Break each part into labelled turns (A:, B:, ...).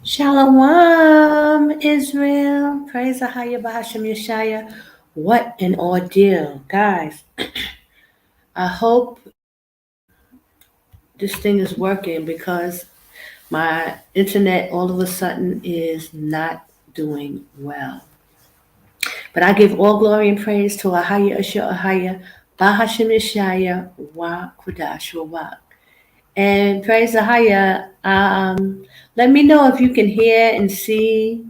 A: Shalom, Israel. Praise AHAYAH, Yashaya. What an ordeal. Guys, I hope this thing is working because my internet all of a sudden is not doing well. But I give all glory and praise to AHAYAH, AHAYAH, Yashaya, Wa Kudash, Wa. And praise AHAYAH. Let me know if you can hear and see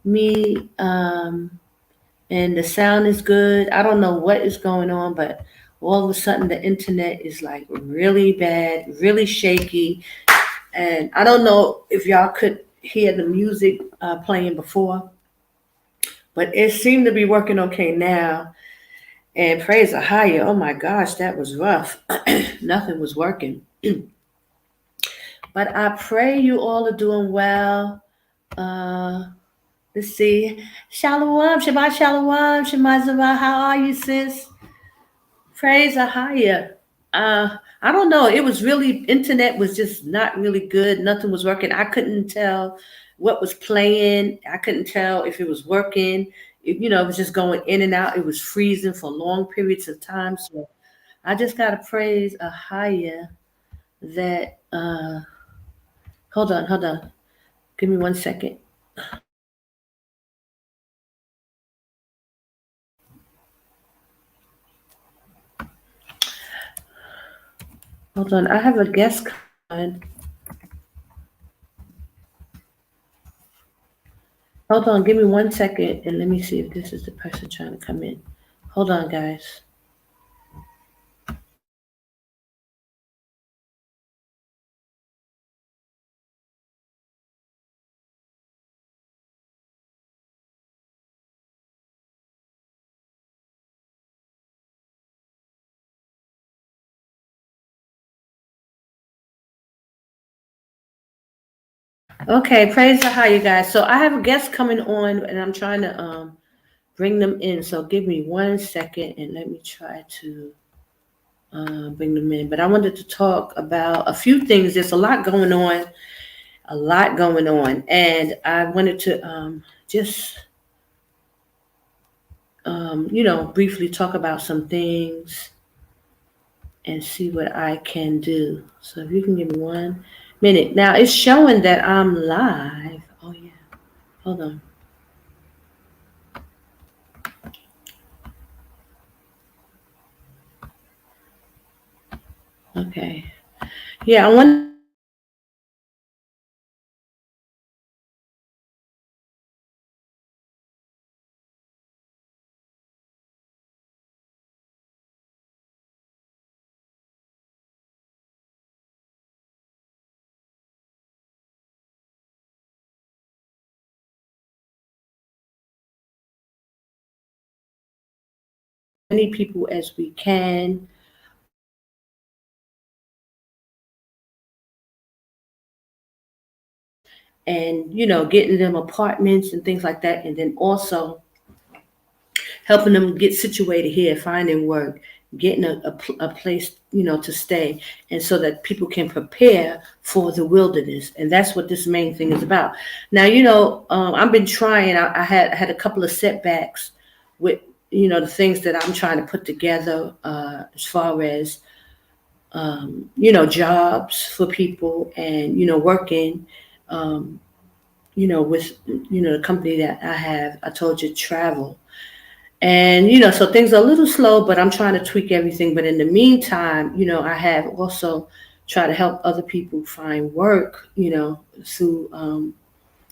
A: me. And the sound is good. I don't know what is going on, but all of a sudden the internet is like really bad, really shaky. And I don't know if y'all could hear the music playing before, but it seemed to be working okay now. And praise AHAYAH. Oh my gosh, that was rough. Nothing was working. But I pray you all are doing well. Let's see. Shalom, Shabbat Shalom, Shema Zava. How are you, sis? Praise AHAYAH. I don't know. It was really, internet was just not really good. Nothing was working. I couldn't tell what was playing. I couldn't tell if it was working. It was just going in and out. It was freezing for long periods of time. So I just got to praise AHAYAH that, hold on. Give me 1 second. Hold on. I have a guest coming. Hold on. Give me 1 second and let me see if this is the person trying to come in. Hold on, guys. Okay, praise the high, you guys. So I have a guest coming on, and I'm trying to bring them in. So give me 1 second, and let me try to bring them in. But I wanted to talk about a few things. There's a lot going on, and I wanted to just briefly talk about some things and see what I can do. So if you can give me 1 minute. Now it's showing that I'm live. Oh yeah. Hold on. Okay. Yeah, I want many people as we can. And getting them apartments and things like that, and then also helping them get situated here, finding work, getting a place to stay, and so that people can prepare for the wilderness. And that's what this main thing is about. Now I've been trying. I had a couple of setbacks with the things that I'm trying to put together as far as jobs for people, and working with the company that I have. I told you, travel. And so things are a little slow, but I'm trying to tweak everything. But in the meantime, I have also tried to help other people find work, through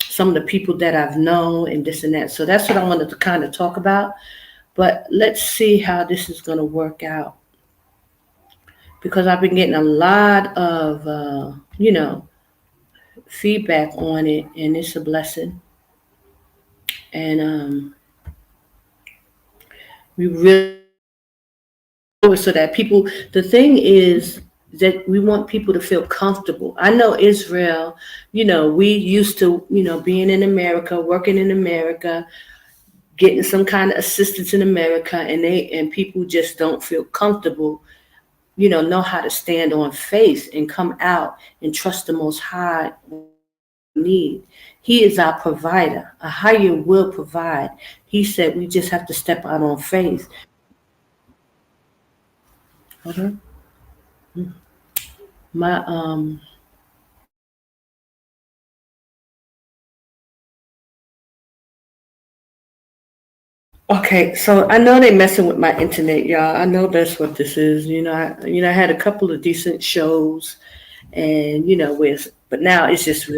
A: some of the people that I've known and this and that. So that's what I wanted to kind of talk about. But let's see how this is going to work out, because I've been getting a lot of feedback on it, and it's a blessing. And we really, so that people, the thing is that we want people to feel comfortable. I know Israel, we used to, being in America, working in America, getting some kind of assistance in America, and people just don't feel comfortable, know how to stand on faith and come out and trust the Most High need. He is our provider. A higher will provide. He said we just have to step out on faith. Okay. My Okay, so I know they messing with my internet, y'all. I know that's what this is. I had a couple of decent shows, and with, but now it's just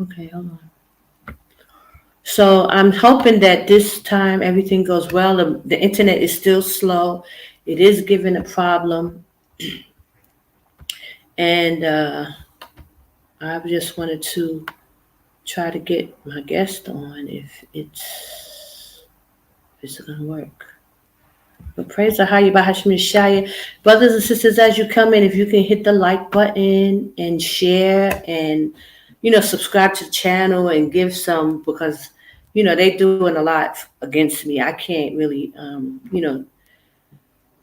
A: okay. Hold on. So I'm hoping that this time everything goes well. The internet is still slow. It is giving a problem, and I just wanted to try to get my guest on if it's gonna work. But praise the Hayah Yashaya. Brothers and sisters, as you come in, if you can hit the like button and share and subscribe to the channel and give some, because they doing a lot against me. I can't really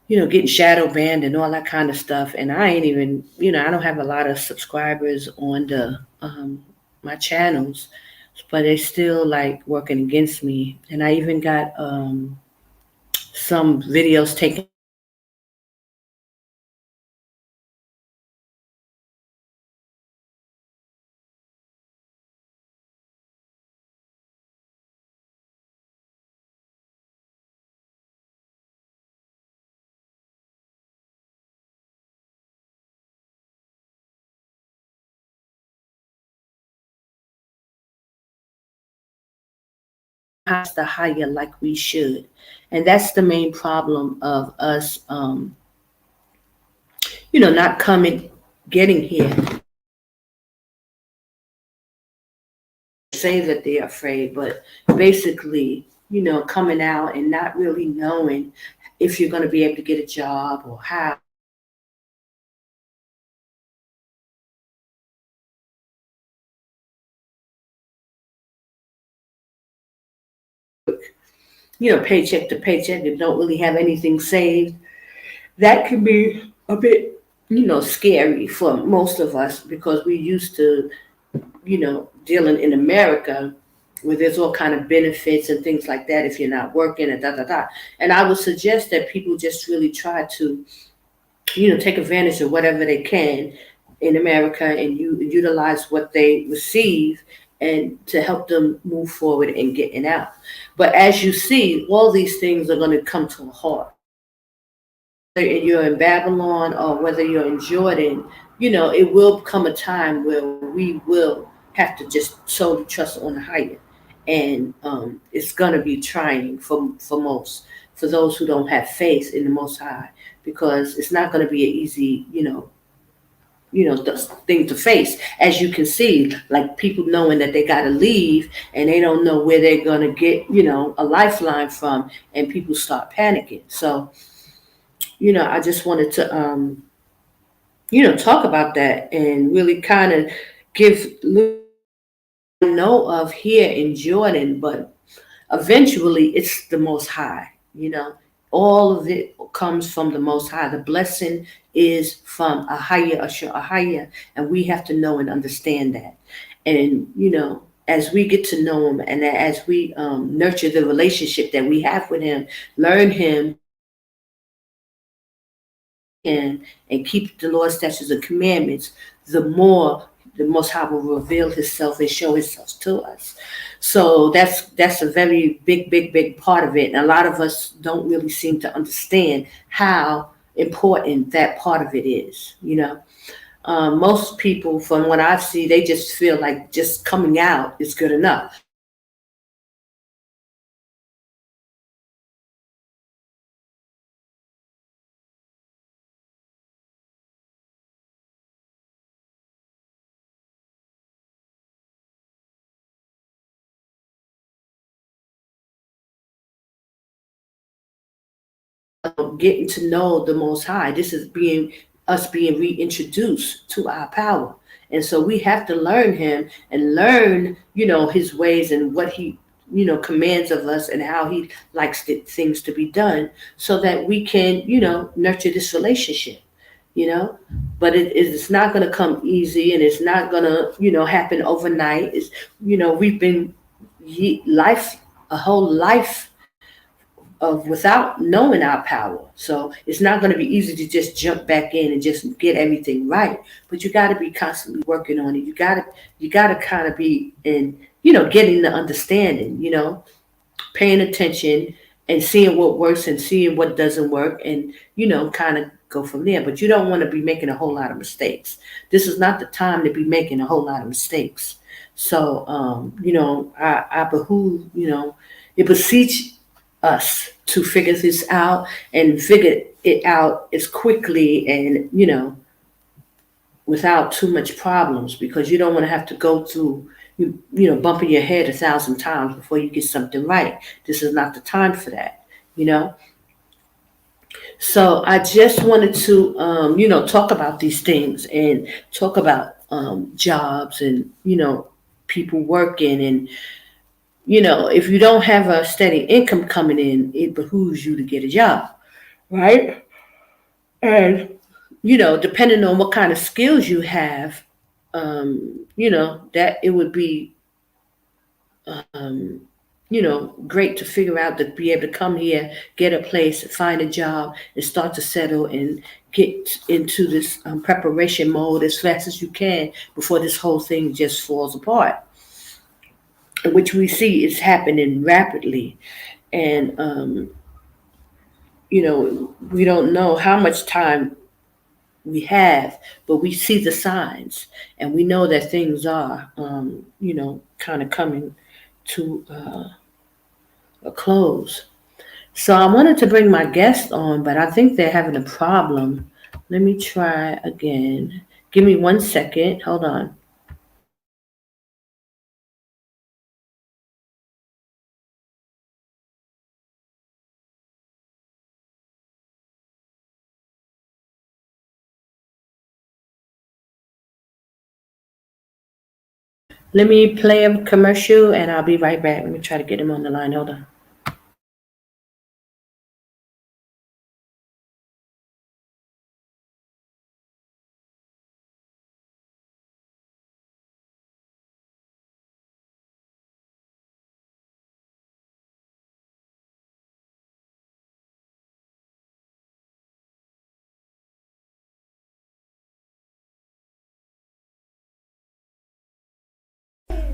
A: getting shadow banned and all that kind of stuff. And I ain't even, I don't have a lot of subscribers on the my channels, but they still like working against me. And I even got some videos taken past the higher like we should. And that's the main problem of us, not coming, getting here. Say that they're afraid, but basically, coming out and not really knowing if you're going to be able to get a job or how. Paycheck to paycheck and don't really have anything saved. That can be a bit, scary for most of us because we used to, dealing in America where there's all kind of benefits and things like that if you're not working and da da da. And I would suggest that people just really try to, take advantage of whatever they can in America and you utilize what they receive and to help them move forward and getting out. But as you see, all these things are going to come to a halt. Whether you're in Babylon or whether you're in Jordan, it will come a time where we will have to just solely trust on the higher. And it's going to be trying for most, for those who don't have faith in the Most High, because it's not going to be an easy, thing to face. As you can see, like people knowing that they got to leave and they don't know where they're going to get, a lifeline from, and people start panicking. So, I just wanted to, talk about that and really kind of give know of here in Jordan, but eventually it's the Most High. All of it comes from the Most High. The blessing is from AHAYAH, and we have to know and understand that. And as we get to know Him, and as we nurture the relationship that we have with Him, learn Him, and keep the Lord's statutes and commandments, the more the Most High will reveal Himself and show Himself to us. So that's a very big, big, big part of it. And a lot of us don't really seem to understand how important that part of it is. Most people, from what I see, they just feel like just coming out is good enough. Getting to know the Most High. This is being reintroduced to our power. And so we have to learn Him and learn, His ways and commands of us and how he likes things to be done, so that we can, nurture this relationship, you know. But it's not going to come easy, and it's not going to, happen overnight. It's, we've been life, a whole life of without knowing our power. So it's not going to be easy to just jump back in and just get everything right. But you got to be constantly working on it. You got to kind of be in, getting the understanding, paying attention and seeing what works and seeing what doesn't work, and kind of go from there. But you don't want to be making a whole lot of mistakes. This is not the time to be making a whole lot of mistakes. So I behoove, it beseech us to figure this out and figure it out as quickly and without too much problems, because you don't want to have to go through bumping your head 1,000 times before you get something right. This is not the time for that. So I just wanted to talk about these things and talk about jobs and people working, and if you don't have a steady income coming in, it behooves you to get a job, right? And depending on what kind of skills you have, that it would be, great to figure out, to be able to come here, get a place, find a job, and start to settle and get into this preparation mode as fast as you can before this whole thing just falls apart, which we see is happening rapidly. And, we don't know how much time we have, but we see the signs, and we know that things are, kind of coming to a close. So I wanted to bring my guest on, but I think they're having a problem. Let me try again. Give me 1 second. Hold on. Let me play a commercial and I'll be right back. Let me try to get him on the line. Hold on.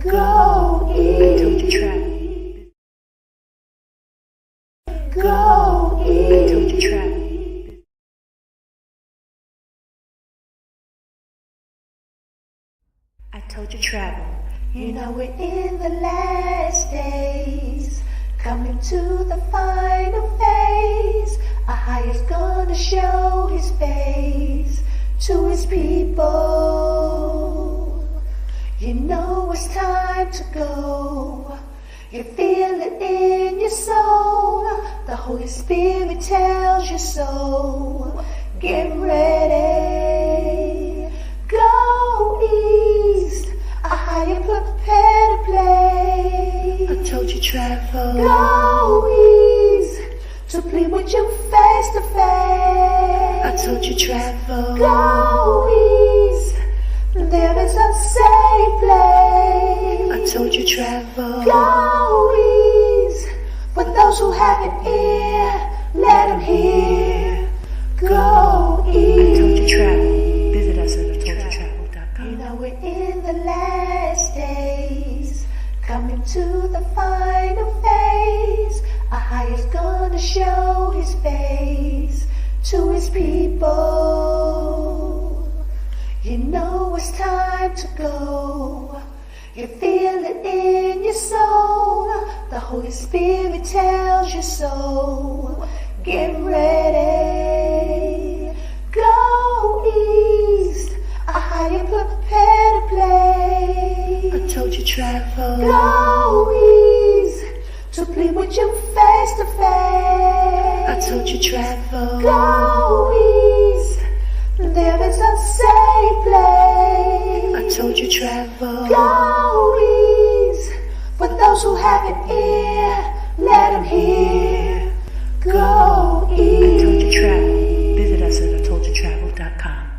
B: Go eat. Go eat. I told you travel. You know we're in the last days, coming to the final phase. AHAYAH's gonna show his face to his people. You know it's time to go. You feel it in your soul. The Holy Spirit tells you so. Get ready. Go east. AHAYAH prepare to play.
A: I told you travel.
B: Go east to plead with you face to face.
A: I told you travel.
B: Go east. There is a safe place.
A: I told you travel.
B: Go east. For those who have an ear, let them hear. Go east.
A: I told you travel. Visit us at atoldyoutravel.com.
B: You know we're in the last days, coming to the final phase. AHAYAH's gonna show his face to his people. You know it's time to go. You feel it in your soul. The Holy Spirit tells you so. Get ready. Go east. AHAYAH prepare to play.
A: I told you travel.
B: Go east to plead with you face to face.
A: I told you travel.
B: Go east. There is a safe place.
A: I told you travel.
B: Go east. For those those who have an ear, let them hear. Go eat. I Told You Travel. Visit us at IToldYouTravel.com.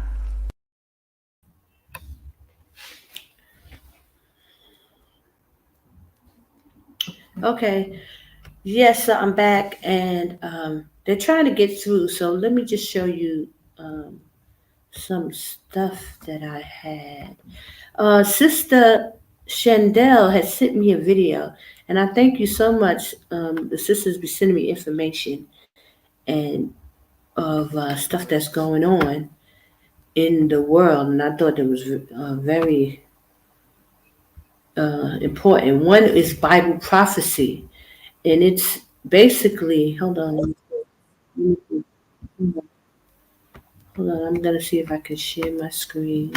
A: Okay. Yes, so I'm back, and they're trying to get through. So let me just show you some stuff that I had. Sister Shandell has sent me a video, and I thank you so much. The sisters be sending me information and of stuff that's going on in the world, and I thought it was very important. One is Bible prophecy, and it's basically, hold on, I'm gonna see if I can share my screen.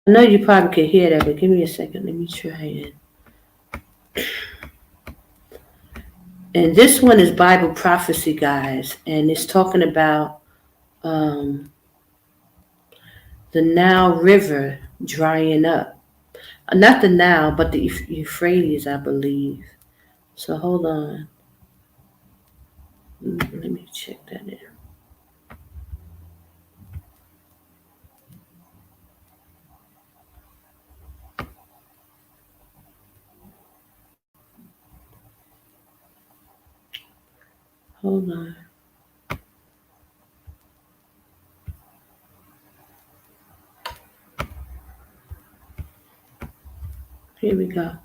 A: I know you probably can hear that, but give me a second. Let me try it. And this one is Bible prophecy, guys, and it's talking about um, the Nile River drying up. Not the Nile, but the Euphrates, I believe. So hold on. Let me check that in. Hold on. Here we go.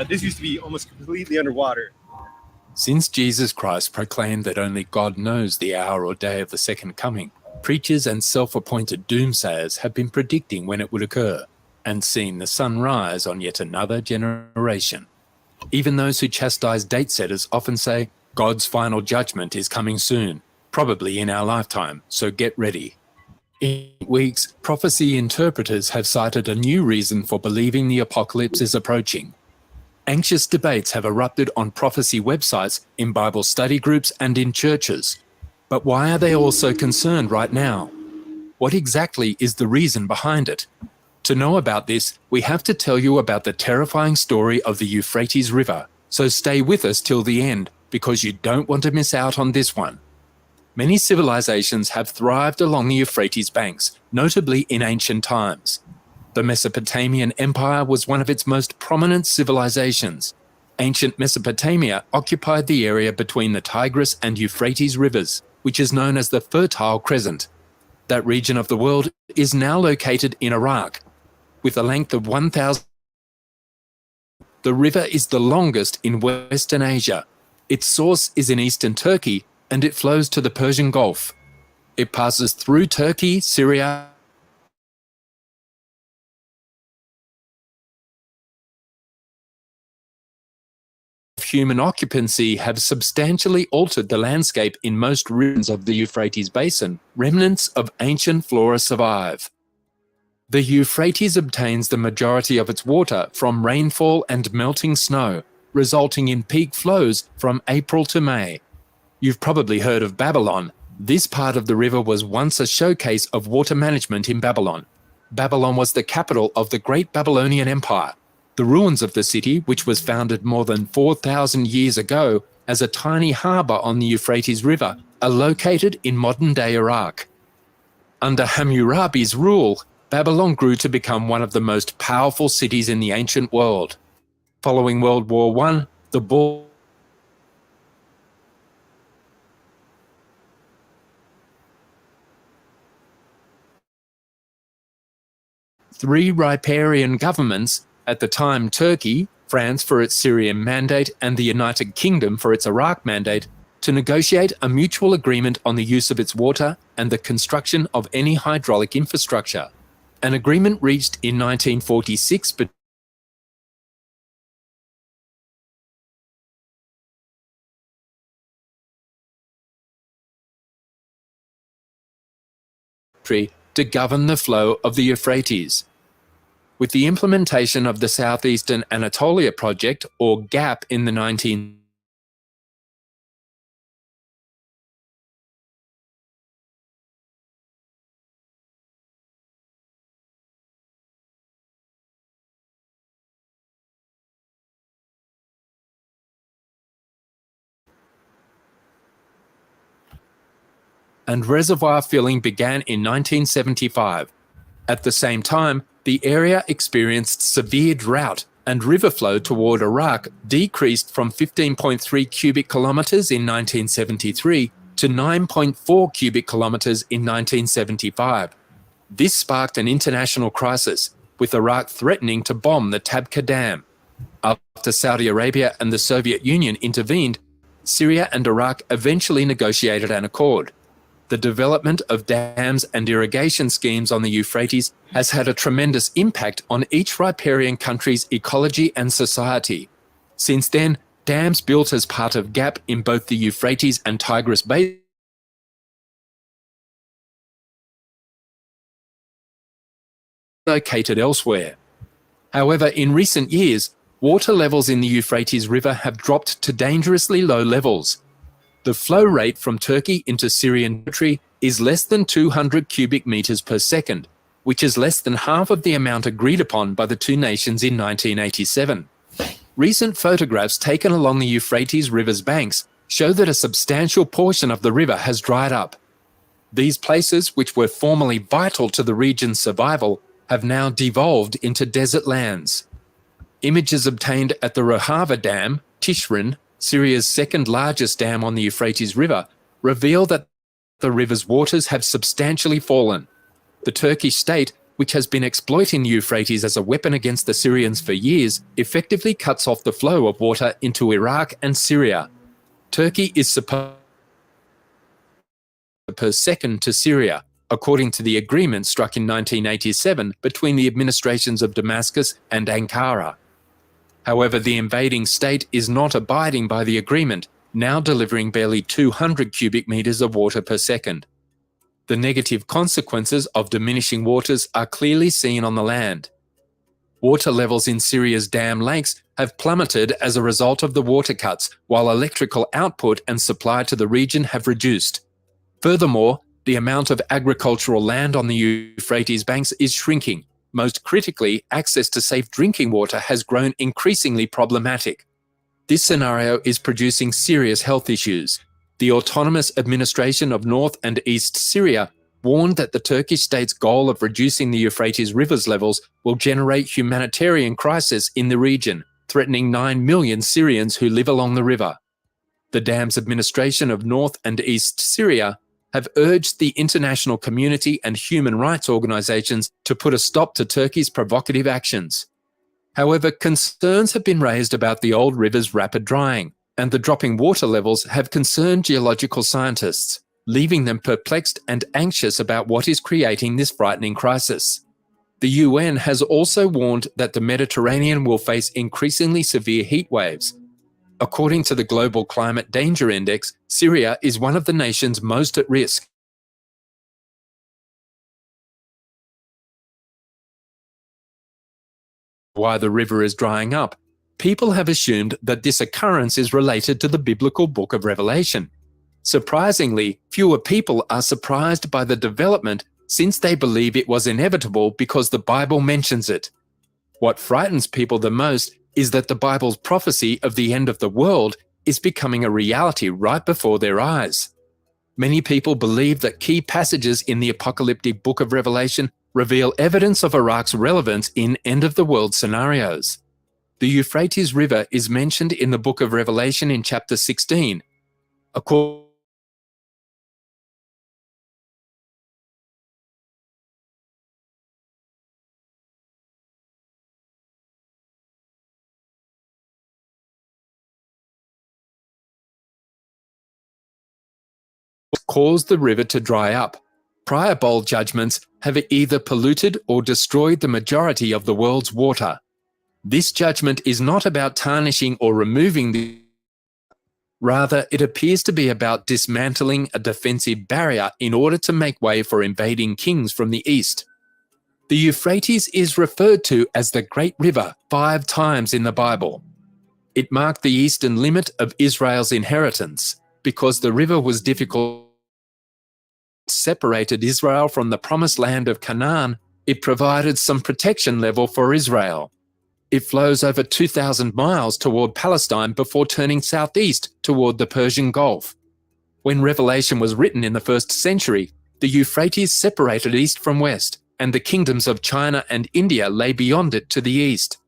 C: This used to be almost completely underwater.
D: Since Jesus Christ proclaimed that only God knows the hour or day of the second coming, preachers and self-appointed doomsayers have been predicting when it would occur and seen the sun rise on yet another generation. Even those who chastise date-setters often say, God's final judgment is coming soon, probably in our lifetime, so get ready. In weeks, prophecy interpreters have cited a new reason for believing the apocalypse is approaching. Anxious debates have erupted on prophecy websites, in Bible study groups, and in churches. But why are they all so concerned right now? What exactly is the reason behind it? To know about this, we have to tell you about the terrifying story of the Euphrates River, so stay with us till the end, because you don't want to miss out on this one. Many civilizations have thrived along the Euphrates banks, notably in ancient times. The Mesopotamian Empire was one of its most prominent civilizations. Ancient Mesopotamia occupied the area between the Tigris and Euphrates rivers, which is known as the Fertile Crescent. That region of the world is now located in Iraq. With a length of 1,000, the river is the longest in Western Asia. Its source is in eastern Turkey, and it flows to the Persian Gulf. It passes through Turkey, Syria, human occupancy have substantially altered the landscape in most regions of the Euphrates basin. Remnants of ancient flora survive. The Euphrates obtains the majority of its water from rainfall and melting snow, resulting in peak flows from April to May. You've probably heard of Babylon. This part of the river was once a showcase of water management in Babylon. Babylon was the capital of the Great Babylonian Empire. The ruins of the city, which was founded more than 4,000 years ago as a tiny harbour on the Euphrates River, are located in modern-day Iraq. Under Hammurabi's rule, Babylon grew to become one of the most powerful cities in the ancient world. Following World War I, the three riparian governments, at the time Turkey, France for its Syrian mandate, and the United Kingdom for its Iraq mandate, to negotiate a mutual agreement on the use of its water and the construction of any hydraulic infrastructure. An agreement reached in 1946 to govern the flow of the Euphrates. With the implementation of the Southeastern Anatolia Project, or GAP, in the and reservoir filling began in 1975. At the same time, the area experienced severe drought and river flow toward Iraq decreased from 15.3 cubic kilometres in 1973 to 9.4 cubic kilometres in 1975. This sparked an international crisis, with Iraq threatening to bomb the Tabqa Dam. After Saudi Arabia and the Soviet Union intervened, Syria and Iraq eventually negotiated an accord. The development of dams and irrigation schemes on the Euphrates has had a tremendous impact on each riparian country's ecology and society. Since then, dams built as part of GAP in both the Euphrates and Tigris basins located elsewhere. However, in recent years, water levels in the Euphrates River have dropped to dangerously low levels. The flow rate from Turkey into Syrian territory is less than 200 cubic metres per second, which is less than half of the amount agreed upon by the two nations in 1987. Recent photographs taken along the Euphrates River's banks show that a substantial portion of the river has dried up. These places, which were formerly vital to the region's survival, have now devolved into desert lands. Images obtained at the Rojava Dam, Tishrin, Syria's second largest dam on the Euphrates River, reveal that the river's waters have substantially fallen. The Turkish state, which has been exploiting the Euphrates as a weapon against the Syrians for years, effectively cuts off the flow of water into Iraq and Syria. Turkey is supposed per second to Syria, according to the agreement struck in 1987 between the administrations of Damascus and Ankara. However, the invading state is not abiding by the agreement, now delivering barely 200 cubic metres of water per second. The negative consequences of diminishing waters are clearly seen on the land. Water levels in Syria's dam lakes have plummeted as a result of the water cuts, while electrical output and supply to the region have reduced. Furthermore, the amount of agricultural land on the Euphrates banks is shrinking. Most critically, access to safe drinking water has grown increasingly problematic. This scenario is producing serious health issues. The Autonomous Administration of North and East Syria warned that the Turkish state's goal of reducing the Euphrates River's levels will generate humanitarian crisis in the region, threatening 9 million Syrians who live along the river. The dam's administration of North and East Syria have urged the international community and human rights organisations to put a stop to Turkey's provocative actions. However, concerns have been raised about the old river's rapid drying, and the dropping water levels have concerned geological scientists, leaving them perplexed and anxious about what is creating this frightening crisis. The UN has also warned that the Mediterranean will face increasingly severe heat waves. According to the Global Climate Danger Index, Syria is one of the nations most at risk. Why the river is drying up, people have assumed that this occurrence is related to the biblical book of Revelation. Surprisingly, fewer people are surprised by the development since they believe it was inevitable because the Bible mentions it. What frightens people the most is that the Bible's prophecy of the end of the world is becoming a reality right before their eyes. Many people believe that key passages in the apocalyptic book of Revelation reveal evidence of Iraq's relevance in end-of-the-world scenarios. The Euphrates River is mentioned in the book of Revelation in chapter 16. Caused the river to dry up. Prior bowl judgments have either polluted or destroyed the majority of the world's water. This judgment is not about tarnishing or removing the Rather, it appears to be about dismantling a defensive barrier in order to make way for invading kings from the east. The Euphrates is referred to as the Great River 5 times in the Bible. It marked the eastern limit of Israel's inheritance. Because the river was difficult, separated Israel from the promised land of Canaan, it provided some protection level for Israel. It flows over 2,000 miles toward Palestine before turning southeast toward the Persian Gulf. When Revelation was written in the 1st century, the Euphrates separated east from west, and the kingdoms of China and India lay beyond it to the east.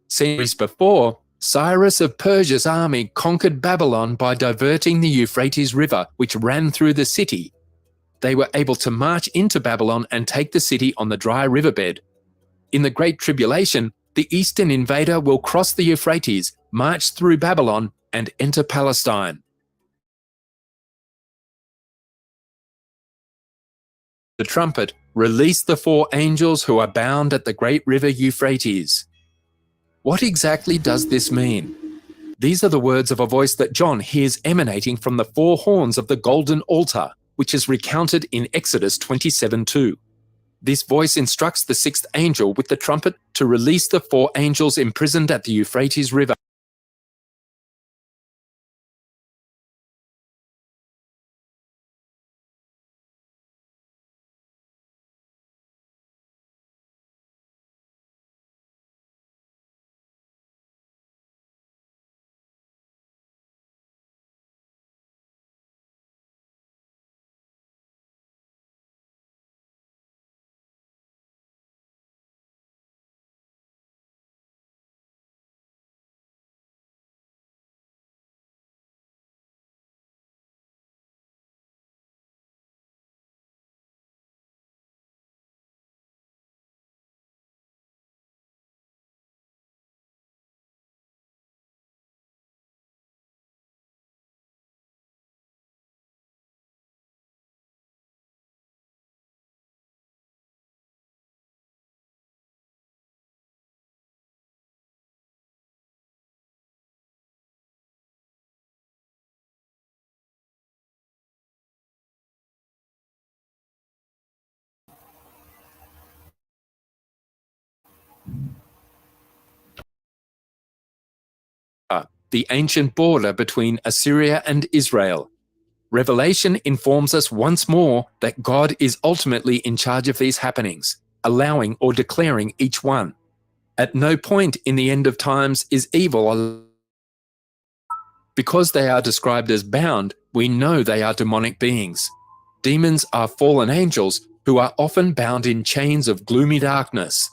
D: Centuries before, Cyrus of Persia's army conquered Babylon by diverting the Euphrates River, which ran through the city. They were able to march into Babylon and take the city on the dry riverbed. In the Great Tribulation, the eastern invader will cross the Euphrates, march through Babylon, and enter Palestine. The trumpet released the 4 angels who are bound at the great river Euphrates. What exactly does this mean? These are the words of a voice that John hears emanating from the 4 horns of the golden altar, which is recounted in Exodus 27:2. This voice instructs the 6th angel with the trumpet to release the 4 angels imprisoned at the Euphrates River. The ancient border between Assyria and Israel. Revelation informs us once more that God is ultimately in charge of these happenings, allowing or declaring each one. At no point in the end of times is evil. Because they are described as bound, we know they are demonic beings. Demons are fallen angels who are often bound in chains of gloomy darkness.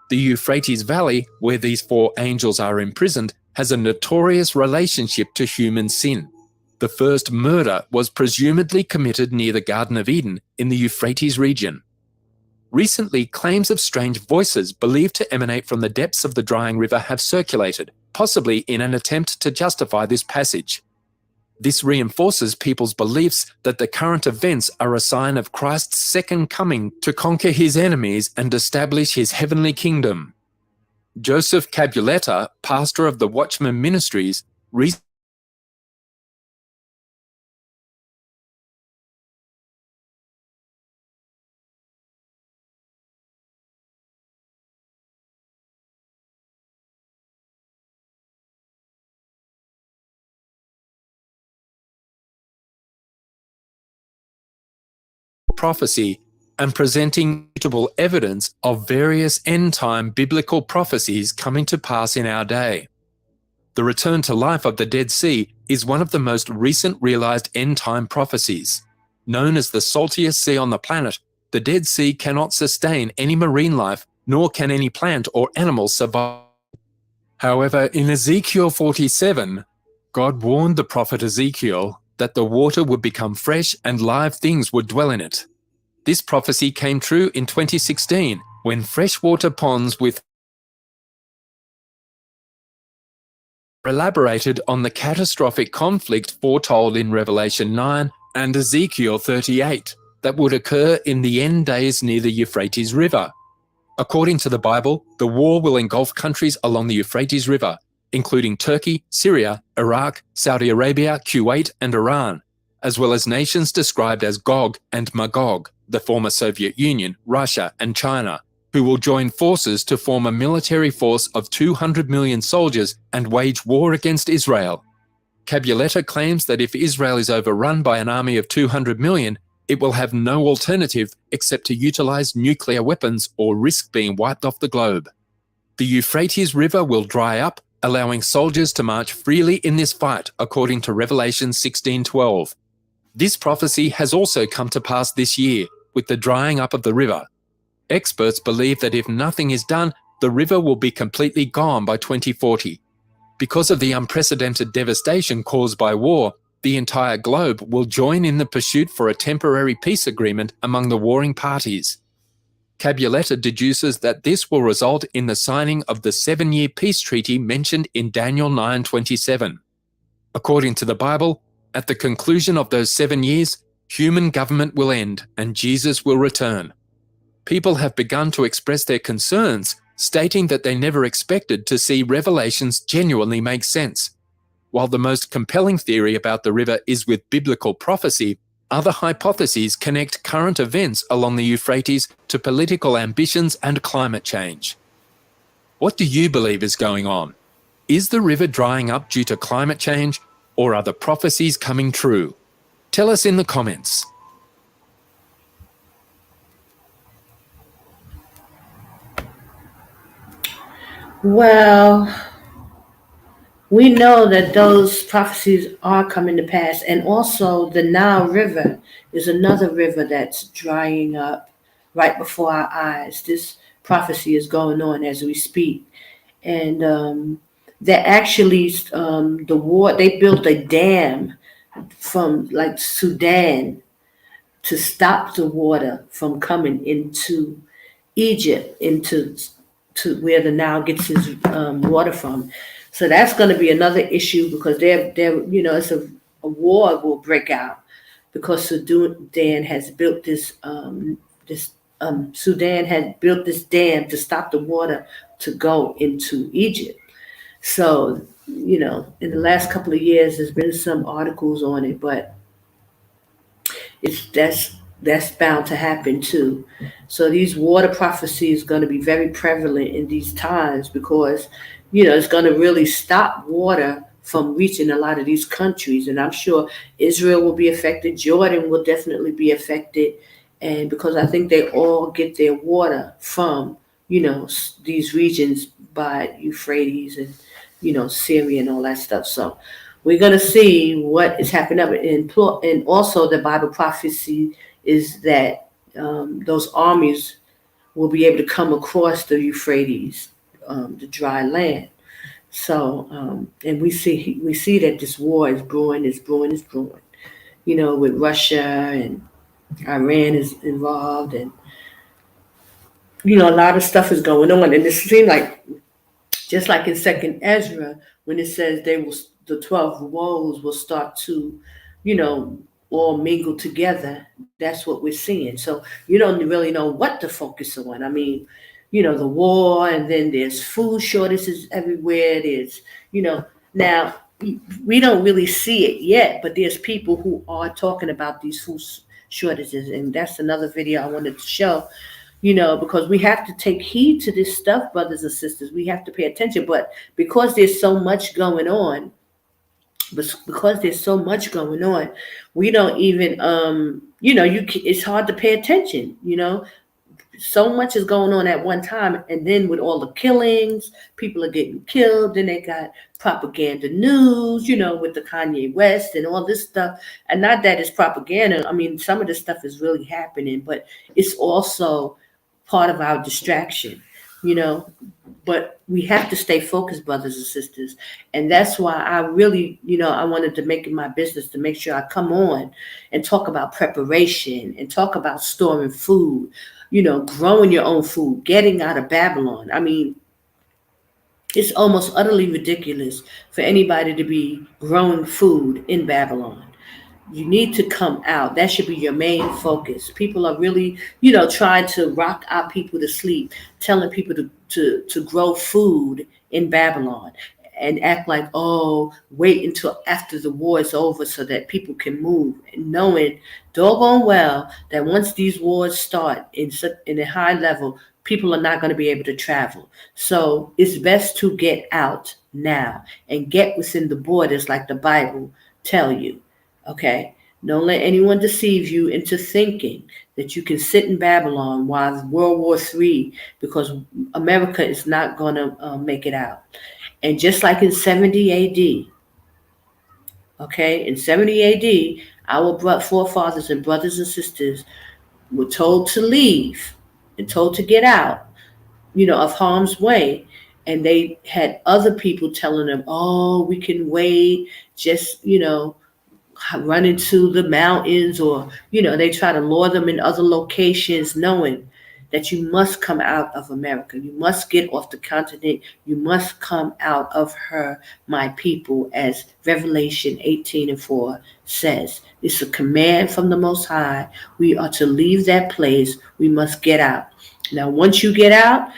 D: The Euphrates Valley, where these 4 angels are imprisoned, has a notorious relationship to human sin. The first murder was presumably committed near the Garden of Eden in the Euphrates region. Recently, claims of strange voices believed to emanate from the depths of the drying river have circulated, possibly in an attempt to justify this passage. This reinforces people's beliefs that the current events are a sign of Christ's second coming to conquer his enemies and establish his heavenly kingdom. Joseph Cabuleta, pastor of the Watchman Ministries, prophecy and presenting notable evidence of various end-time biblical prophecies coming to pass in our day. The return to life of the Dead Sea is one of the most recent realized end-time prophecies. Known as the saltiest sea on the planet, the Dead Sea cannot sustain any marine life, nor can any plant or animal survive. However, in Ezekiel 47, God warned the prophet Ezekiel that the water would become fresh and live things would dwell in it. This prophecy came true in 2016 when freshwater ponds with elaborated on the catastrophic conflict foretold in Revelation 9 and Ezekiel 38 that would occur in the end days near the Euphrates River. According to the Bible, the war will engulf countries along the Euphrates River, including Turkey, Syria, Iraq, Saudi Arabia, Kuwait, and Iran, as well as nations described as Gog and Magog, the former Soviet Union, Russia, and China, who will join forces to form a military force of 200 million soldiers and wage war against Israel. Cabuleta claims that if Israel is overrun by an army of 200 million, it will have no alternative except to utilize nuclear weapons or risk being wiped off the globe. The Euphrates River will dry up, allowing soldiers to march freely in this fight according to Revelation 16:12. This prophecy has also come to pass this year with the drying up of the river. Experts believe that if nothing is done, the river will be completely gone by 2040. Because of the unprecedented devastation caused by war, the entire globe will join in the pursuit for a temporary peace agreement among the warring parties. Cabuletta deduces that this will result in the signing of the 7-year peace treaty mentioned in Daniel 9:27. According to the Bible, at the conclusion of those 7 years, human government will end and Jesus will return. People have begun to express their concerns, stating that they never expected to see revelations genuinely make sense. While the most compelling theory about the river is with biblical prophecy, other hypotheses connect current events along the Euphrates to political ambitions and climate change. What do you believe is going on? Is the river drying up due to climate change, or are the prophecies coming true? Tell us in the comments.
A: Well, we know that those prophecies are coming to pass. And also the Nile River is another river that's drying up right before our eyes. This prophecy is going on as we speak. And they're actually, the war, they built a dam from like Sudan to stop the water from coming into Egypt, into to where the Nile gets its water from. So that's going to be another issue because they're it's a war will break out because Sudan has built Sudan had built this dam to stop the water to go into Egypt. So in the last couple of years, there's been some articles on it, but that's bound to happen too. So these water prophecies going to be very prevalent in these times because it's going to really stop water from reaching a lot of these countries. And I'm sure Israel will be affected. Jordan will definitely be affected. And because I think they all get their water from, these regions by Euphrates and, Syria and all that stuff. So we're going to see what is happening. And also the Bible prophecy is that those armies will be able to come across the Euphrates, the dry land. So, and we see that this war is brewing, with Russia and Iran is involved, and a lot of stuff is going on. And it seems like, just like in Second Ezra, when it says the 12 woes will start to, all mingle together. That's what we're seeing. So you don't really know what to focus on. I mean, the war, and then there's food shortages everywhere. There's, now we don't really see it yet, but there's people who are talking about these food shortages, and that's another video I wanted to show. Because we have to take heed to this stuff, brothers and sisters. We have to pay attention. But because there's so much going on, we don't even, it's hard to pay attention, So much is going on at one time. And then with all the killings, people are getting killed. Then they got propaganda news, with the Kanye West and all this stuff. And not that it's propaganda. I mean, some of this stuff is really happening, but it's also part of our distraction, but we have to stay focused, brothers and sisters. And that's why I really, I wanted to make it my business to make sure I come on and talk about preparation and talk about storing food, growing your own food, getting out of Babylon. I mean, it's almost utterly ridiculous for anybody to be growing food in Babylon. You need to come out. That should be your main focus. People are really, trying to rock our people to sleep, telling people to grow food in Babylon and act like, oh, wait until after the war is over so that people can move, and knowing doggone well that once these wars start in a high level, people are not going to be able to travel. So it's best to get out now and get within the borders like the Bible tell you. Okay, don't let anyone deceive you into thinking that you can sit in Babylon while World War III, because America is not going to make it out. And just like in 70 AD, okay, in 70 AD, Our forefathers and brothers and sisters were told to leave and told to get out, of harm's way. And they had other people telling them, oh, we can wait, just, run into the mountains, or, they try to lure them in other locations, knowing that you must come out of America. You must get off the continent. You must come out of her, my people, as Revelation 18:4 says. It's a command from the Most High. We are to leave that place. We must get out. Now, once you get out,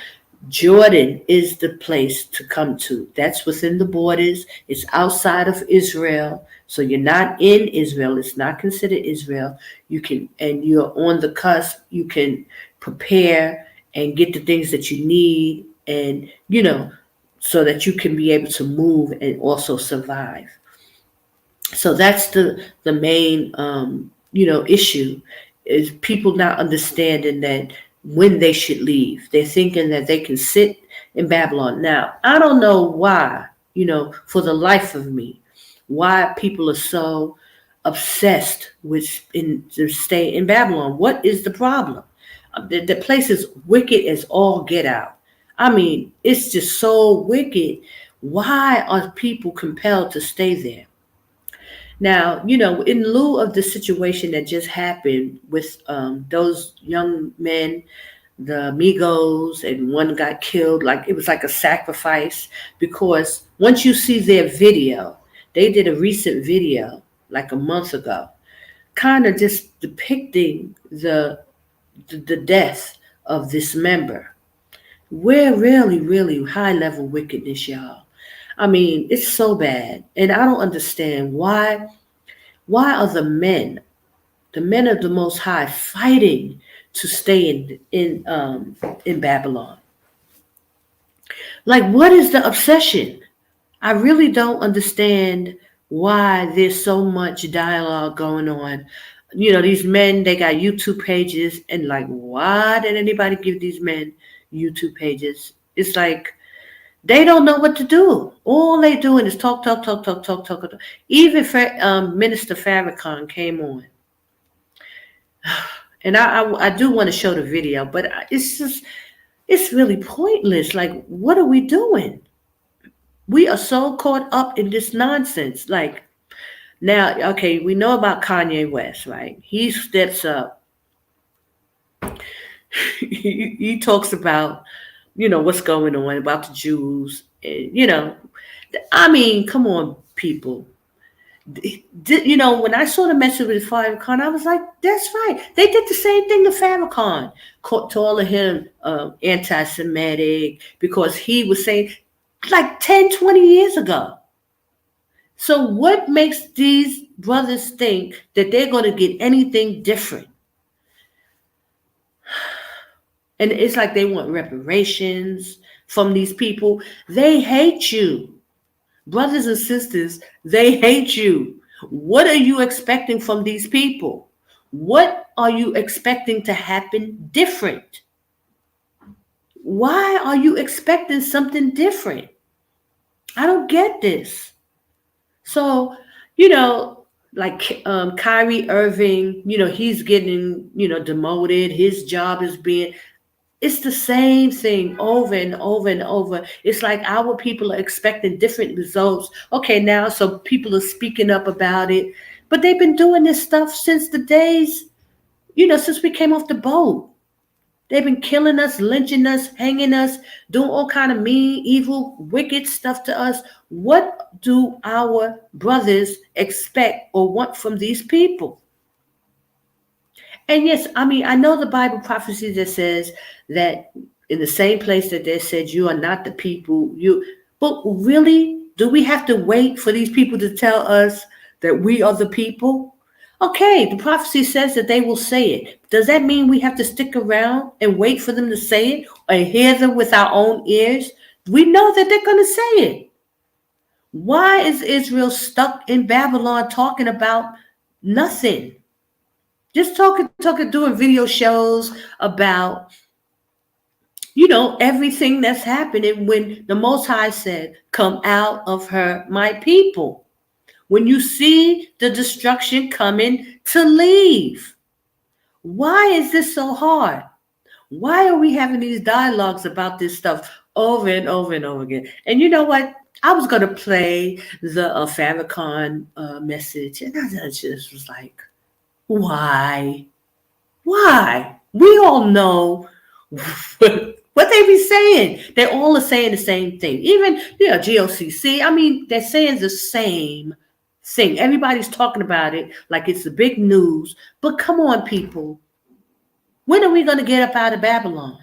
A: Jordan is the place to come to. That's within the borders. It's outside of Israel. So you're not in Israel. It's not considered Israel. You can, and you're on the cusp. You can prepare and get the things that you need, and, so that you can be able to move and also survive. So that's the main, issue, is people not understanding that when they should leave. They're thinking that they can sit in Babylon. Now, I don't know why, for the life of me, why people are so obsessed with to stay in Babylon. What is the problem? The place is wicked as all get out. I mean, it's just so wicked. Why are people compelled to stay there? Now, in lieu of the situation that just happened with those young men, the Migos, and one got killed, like it was like a sacrifice, because once you see their video, they did a recent video like a month ago, kind of just depicting the death of this member. We're really, really high level wickedness, y'all. I mean, it's so bad. And I don't understand why are the men of the Most High, fighting to stay in Babylon? Like, what is the obsession? I really don't understand why there's so much dialogue going on. These men, they got YouTube pages, and like, why did anybody give these men YouTube pages? It's like they don't know what to do. All they doing is talk. Even Minister Farrakhan came on, and I do want to show the video, but it's really pointless. Like, what are we doing? We are so caught up in this nonsense. Like, now, okay, we know about Kanye West, right? He steps up. he talks about, what's going on about the Jews. And, I mean, come on, people. When I saw the message with Farrakhan, I was like, that's right. They did the same thing to Farrakhan. To all of him anti-Semitic, because he was saying, like 10, 20 years ago. So what makes these brothers think that they're going to get anything different? And it's like they want reparations from these people. They hate you. Brothers and sisters, they hate you. What are you expecting from these people? What are you expecting to happen different? Why are you expecting something different? I don't get this. So, like Kyrie Irving, he's getting, demoted. His job is being, it's the same thing over and over and over. It's like our people are expecting different results. Okay, now, so people are speaking up about it, but they've been doing this stuff since the days, since we came off the boat. They've been killing us, lynching us, hanging us, doing all kind of mean, evil, wicked stuff to us. What do our brothers expect or want from these people? And yes, I mean, I know the Bible prophecy that says that in the same place that they said you are not the people, but really, do we have to wait for these people to tell us that we are the people? Okay, the prophecy says that they will say it. Does that mean we have to stick around and wait for them to say it or hear them with our own ears? We know that they're going to say it. Why is Israel stuck in Babylon talking about nothing? Just talking, doing video shows about, everything that's happening when the Most High said, come out of her, my people. when you see the destruction coming, to leave. Why is this so hard? Why are we having these dialogues about this stuff over and over and over again? And you know what? I was going to play the Farrakhan message, and I just was like, why? Why? We all know what they be saying. They all are saying the same thing. Even, GOCC, I mean, they're saying the same thing. Everybody's talking about it like it's the big news. But come on, people. When are we going to get up out of Babylon?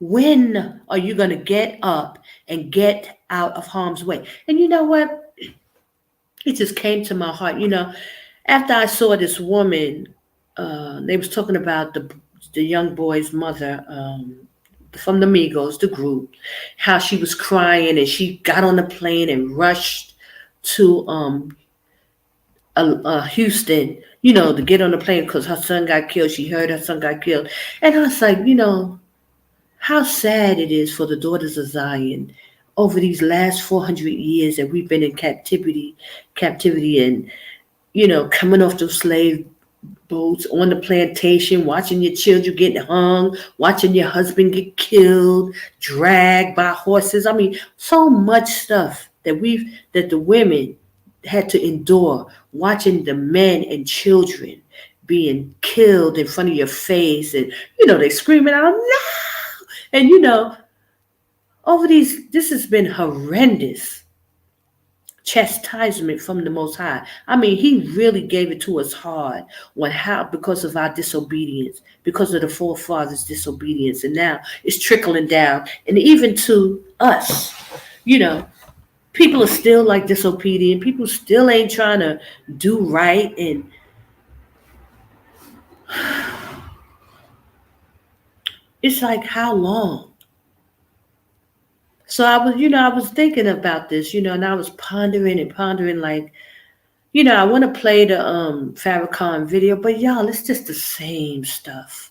A: When are you going to get up and get out of harm's way? And you know what? It just came to my heart. After I saw this woman, they was talking about the young boy's mother from the Migos, the group, how she was crying and she got on the plane and rushed to Houston, to get on the plane because her son got killed. She heard her son got killed. And I was like, how sad it is for the daughters of Zion over these last 400 years that we've been in captivity and, coming off those slave boats on the plantation, watching your children get hung, watching your husband get killed, dragged by horses. I mean, so much stuff that the women had to endure, watching the men and children being killed in front of your face, and they screaming out, no! And this has been horrendous chastisement from the Most High. I mean, He really gave it to us hard because of our disobedience, because of the forefathers' disobedience, and now it's trickling down, and even to us. People are still like disobedient. People still ain't trying to do right, and it's like, how long? So I was thinking about this, and I was pondering, like, I want to play the Farrakhan video, but y'all, it's just the same stuff.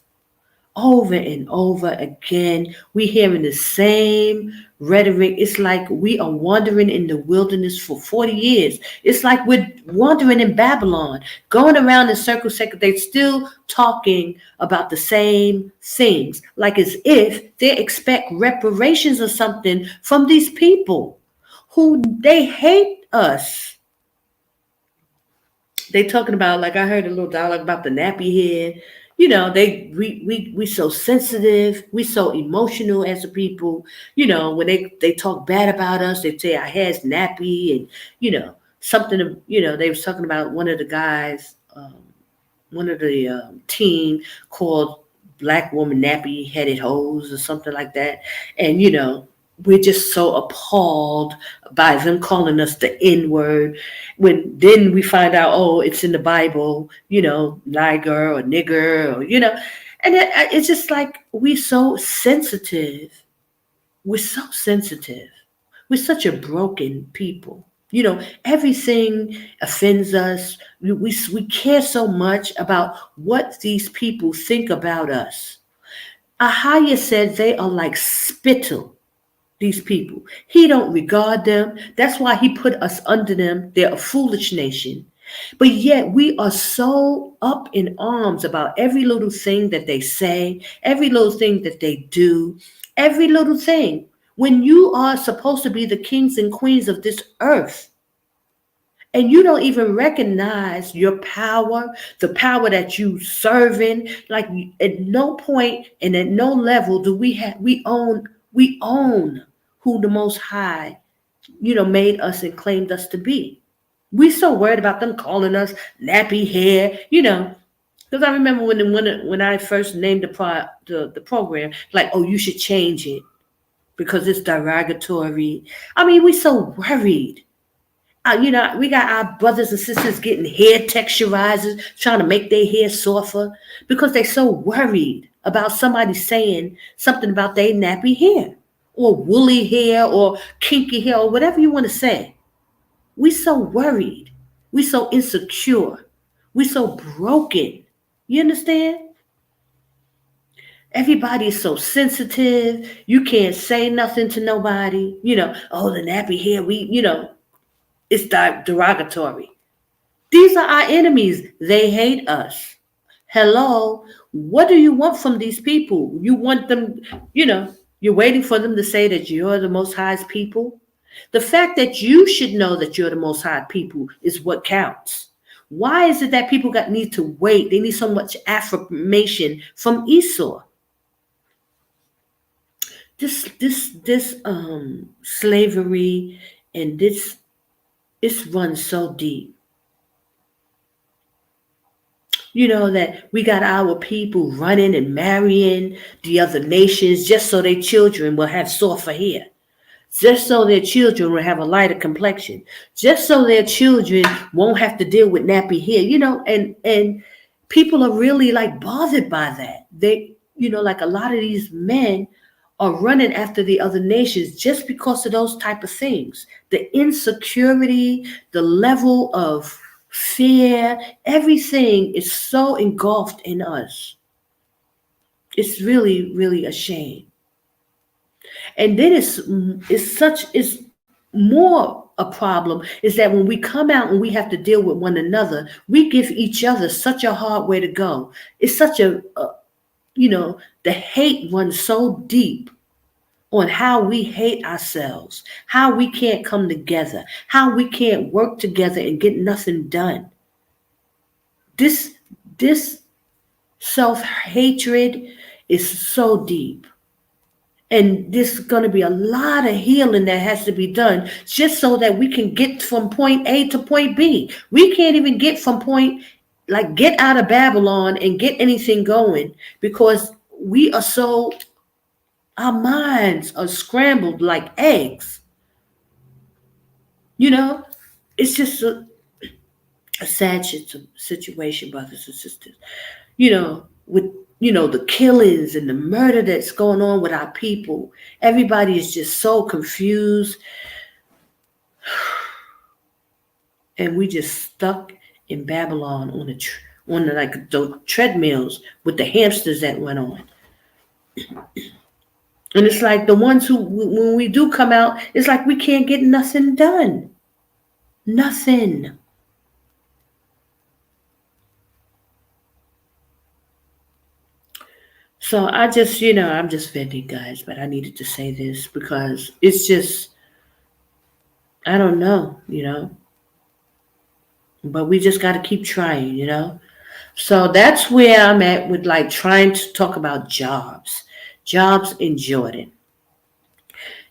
A: Over and over again, we hearing the same rhetoric. It's like we are wandering in the wilderness for 40 years. It's like we're wandering in Babylon, going around in circles. They're still talking about the same things, like as if they expect reparations or something from these people who they hate us. They talking about, like I heard a little dialogue about the nappy head. We so sensitive, we so emotional as a people. When they talk bad about us, they say our hair's nappy, and something. They was talking about one of the guys, one of the team called Black Woman Nappy Headed Hoes or something like that, and we're just so appalled by them calling us the N-word. When then we find out, oh, it's in the Bible, nigger or nigger, and it's just like we're so sensitive. We're so sensitive. We're such a broken people. Everything offends us. We care so much about what these people think about us. AHAYAH said they are like spittle. These people, He don't regard them. That's why He put us under them. They're a foolish nation. But yet we are so up in arms about every little thing that they say, every little thing that they do, every little thing. When you are supposed to be the kings and queens of this earth, and you don't even recognize your power, the power that you serve in, like at no point and at no level do we own who the Most High, made us and claimed us to be. We so worried about them calling us nappy hair, because I remember when I first named the program, like, oh, you should change it because it's derogatory. I mean, we so worried. We got our brothers and sisters getting hair texturizers, trying to make their hair softer because they're so worried about somebody saying something about their nappy hair or woolly hair or kinky hair or whatever you want to say. We so worried. We so insecure. We so broken. You understand? Everybody is so sensitive. You can't say nothing to nobody. Oh, the nappy hair, it's derogatory. These are our enemies. They hate us. Hello, what do you want from these people? You want them, you're waiting for them to say that you're the most highest people. The fact that you should know that you're the most high people is what counts. Why is it that people need to wait? They need so much affirmation from Esau. This slavery and this, it's run so deep. That we got our people running and marrying the other nations just so their children will have softer hair, just so their children will have a lighter complexion, just so their children won't have to deal with nappy hair, and people are really like bothered by that. They, like a lot of these men are running after the other nations just because of those type of things. The insecurity, the level of fear, everything is so engulfed in us. It's really, really a shame. And then it's more a problem is that when we come out and we have to deal with one another, we give each other such a hard way to go. It's such the hate runs so deep on how we hate ourselves, how we can't come together, how we can't work together and get nothing done. This self-hatred is so deep. And there's going to be a lot of healing that has to be done just so that we can get from point A to point B. We can't even get get out of Babylon and get anything going because our minds are scrambled like eggs. It's just a sad situation, brothers and sisters. With the killings and the murder that's going on with our people. Everybody is just so confused. And we just stuck in Babylon on the treadmills with the hamsters that went on. And it's like the ones who, when we do come out, it's like we can't get nothing done. Nothing. So I'm just venting, guys, but I needed to say this because it's just, I don't know, but we just got to keep trying, So that's where I'm at with trying to talk about jobs in Jordan.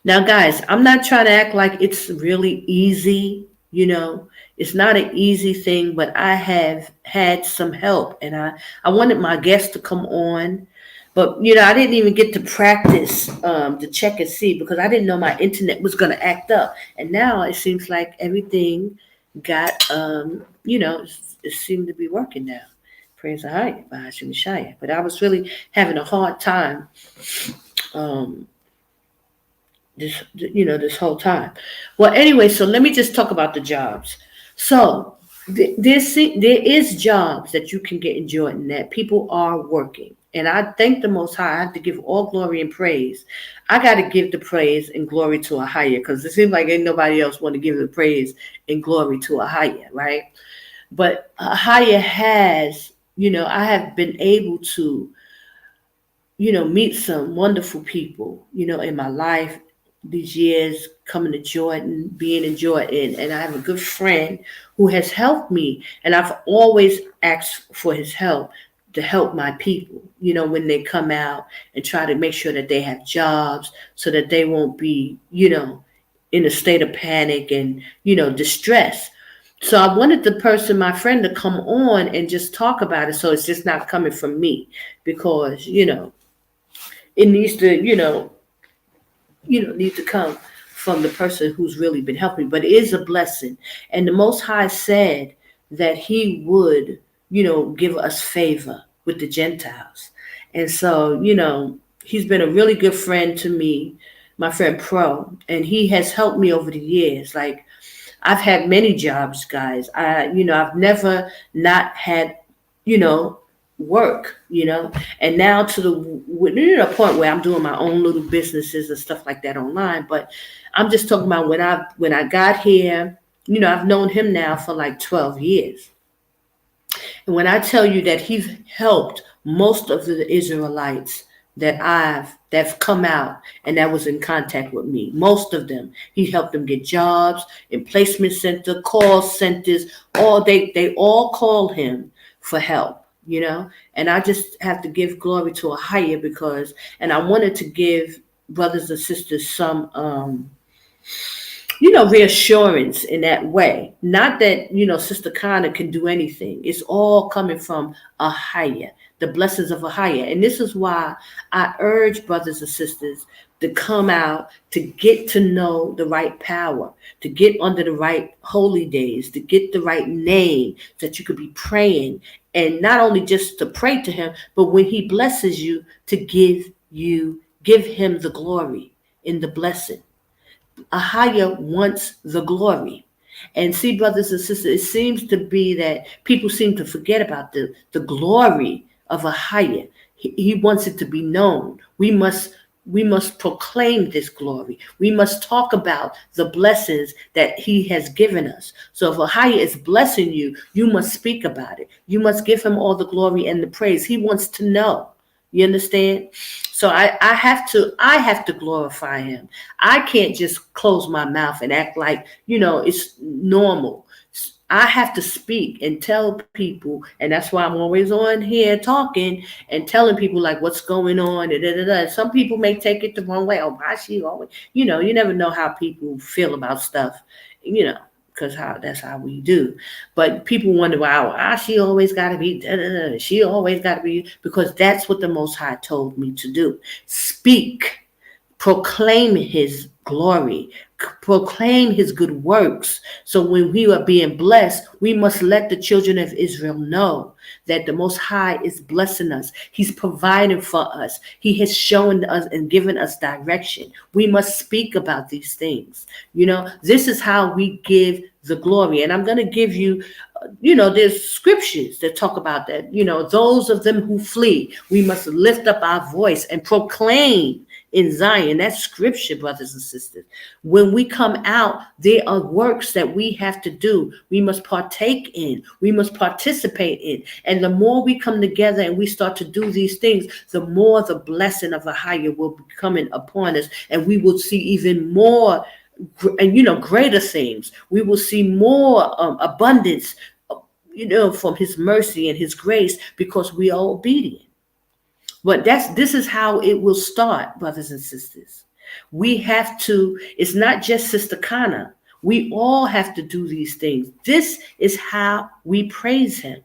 A: Now, guys, I'm not trying to act like it's really easy, It's not an easy thing, but I have had some help, and I wanted my guests to come on. But, I didn't even get to practice to check and see because I didn't know my internet was going to act up. And now it seems like everything got, it seemed to be working now. Praise AHAYAH by Yashaya. But I was really having a hard time this whole time. Well, anyway, so let me just talk about the jobs. So there is jobs that you can get in Jordan that people are working. And I thank the Most High. I have to give all glory and praise. I got to give the praise and glory to AHAYAH because it seems like ain't nobody else want to give the praise and glory to AHAYAH, right? But AHAYAH has, I have been able to, meet some wonderful people, in my life these years coming to Jordan, being in Jordan. And I have a good friend who has helped me. And I've always asked for his help to help my people, when they come out and try to make sure that they have jobs so that they won't be, in a state of panic and, distress. So I wanted my friend to come on and just talk about it. So it's just not coming from me because, it needs to, need to come from the person who's really been helping. But it is a blessing. And the Most High said that he would, give us favor with the Gentiles. And so, he's been a really good friend to me, my friend Pro, and he has helped me over the years. Like, I've had many jobs, guys. I've never not had, work, and now to the point where I'm doing my own little businesses and stuff like that online. But I'm just talking about when I got here I've known him now for like 12 years. And when I tell you that he's helped most of the Israelites that's come out and that was in contact with me, most of them, he helped them get jobs in placement center, call centers, all they all called him for help. And I just have to give glory to AHAYAH because, and I wanted to give brothers and sisters some reassurance in that way. Not that, Sister Connor can do anything. It's all coming from AHAYAH, the blessings of AHAYAH. And this is why I urge brothers and sisters to come out, to get to know the right power, to get under the right holy days, to get the right name that you could be praying. And not only just to pray to him, but when he blesses you, to give him the glory in the blessing. AHAYAH wants the glory. And see, brothers and sisters, it seems to be that people seem to forget about the glory of AHAYAH. He wants it to be known. We must proclaim this glory. We must talk about the blessings that he has given us. So if AHAYAH is blessing you, you must speak about it. You must give him all the glory and the praise. He wants to know. You understand? So I have to glorify him. I can't just close my mouth and act like, it's normal. I have to speak and tell people, and that's why I'm always on here talking and telling people like what's going on. And some people may take it the wrong way. Oh, why she always, you never know how people feel about stuff, because that's how we do. But people wonder why she always got to be, she always got to be, because that's what the Most High told me to do. Speak, proclaim his glory, proclaim his good works. So when we are being blessed, we must let the children of Israel know that the Most High is blessing us. He's providing for us. He has shown us and given us direction. We must speak about these things. This is how we give the glory. And I'm going to give you, there's scriptures that talk about that. Those of them who flee, we must lift up our voice and proclaim in Zion. That's scripture, brothers and sisters. When we come out, there are works that we have to do. We must partake in. We must participate in. And the more we come together and we start to do these things, the more the blessing of AHAYAH will be coming upon us. And we will see even more and greater things. We will see more abundance, from his mercy and his grace, because we are obedient. But this is how it will start, brothers and sisters. We have to, it's not just Sister Kana. We all have to do these things. This is how we praise him.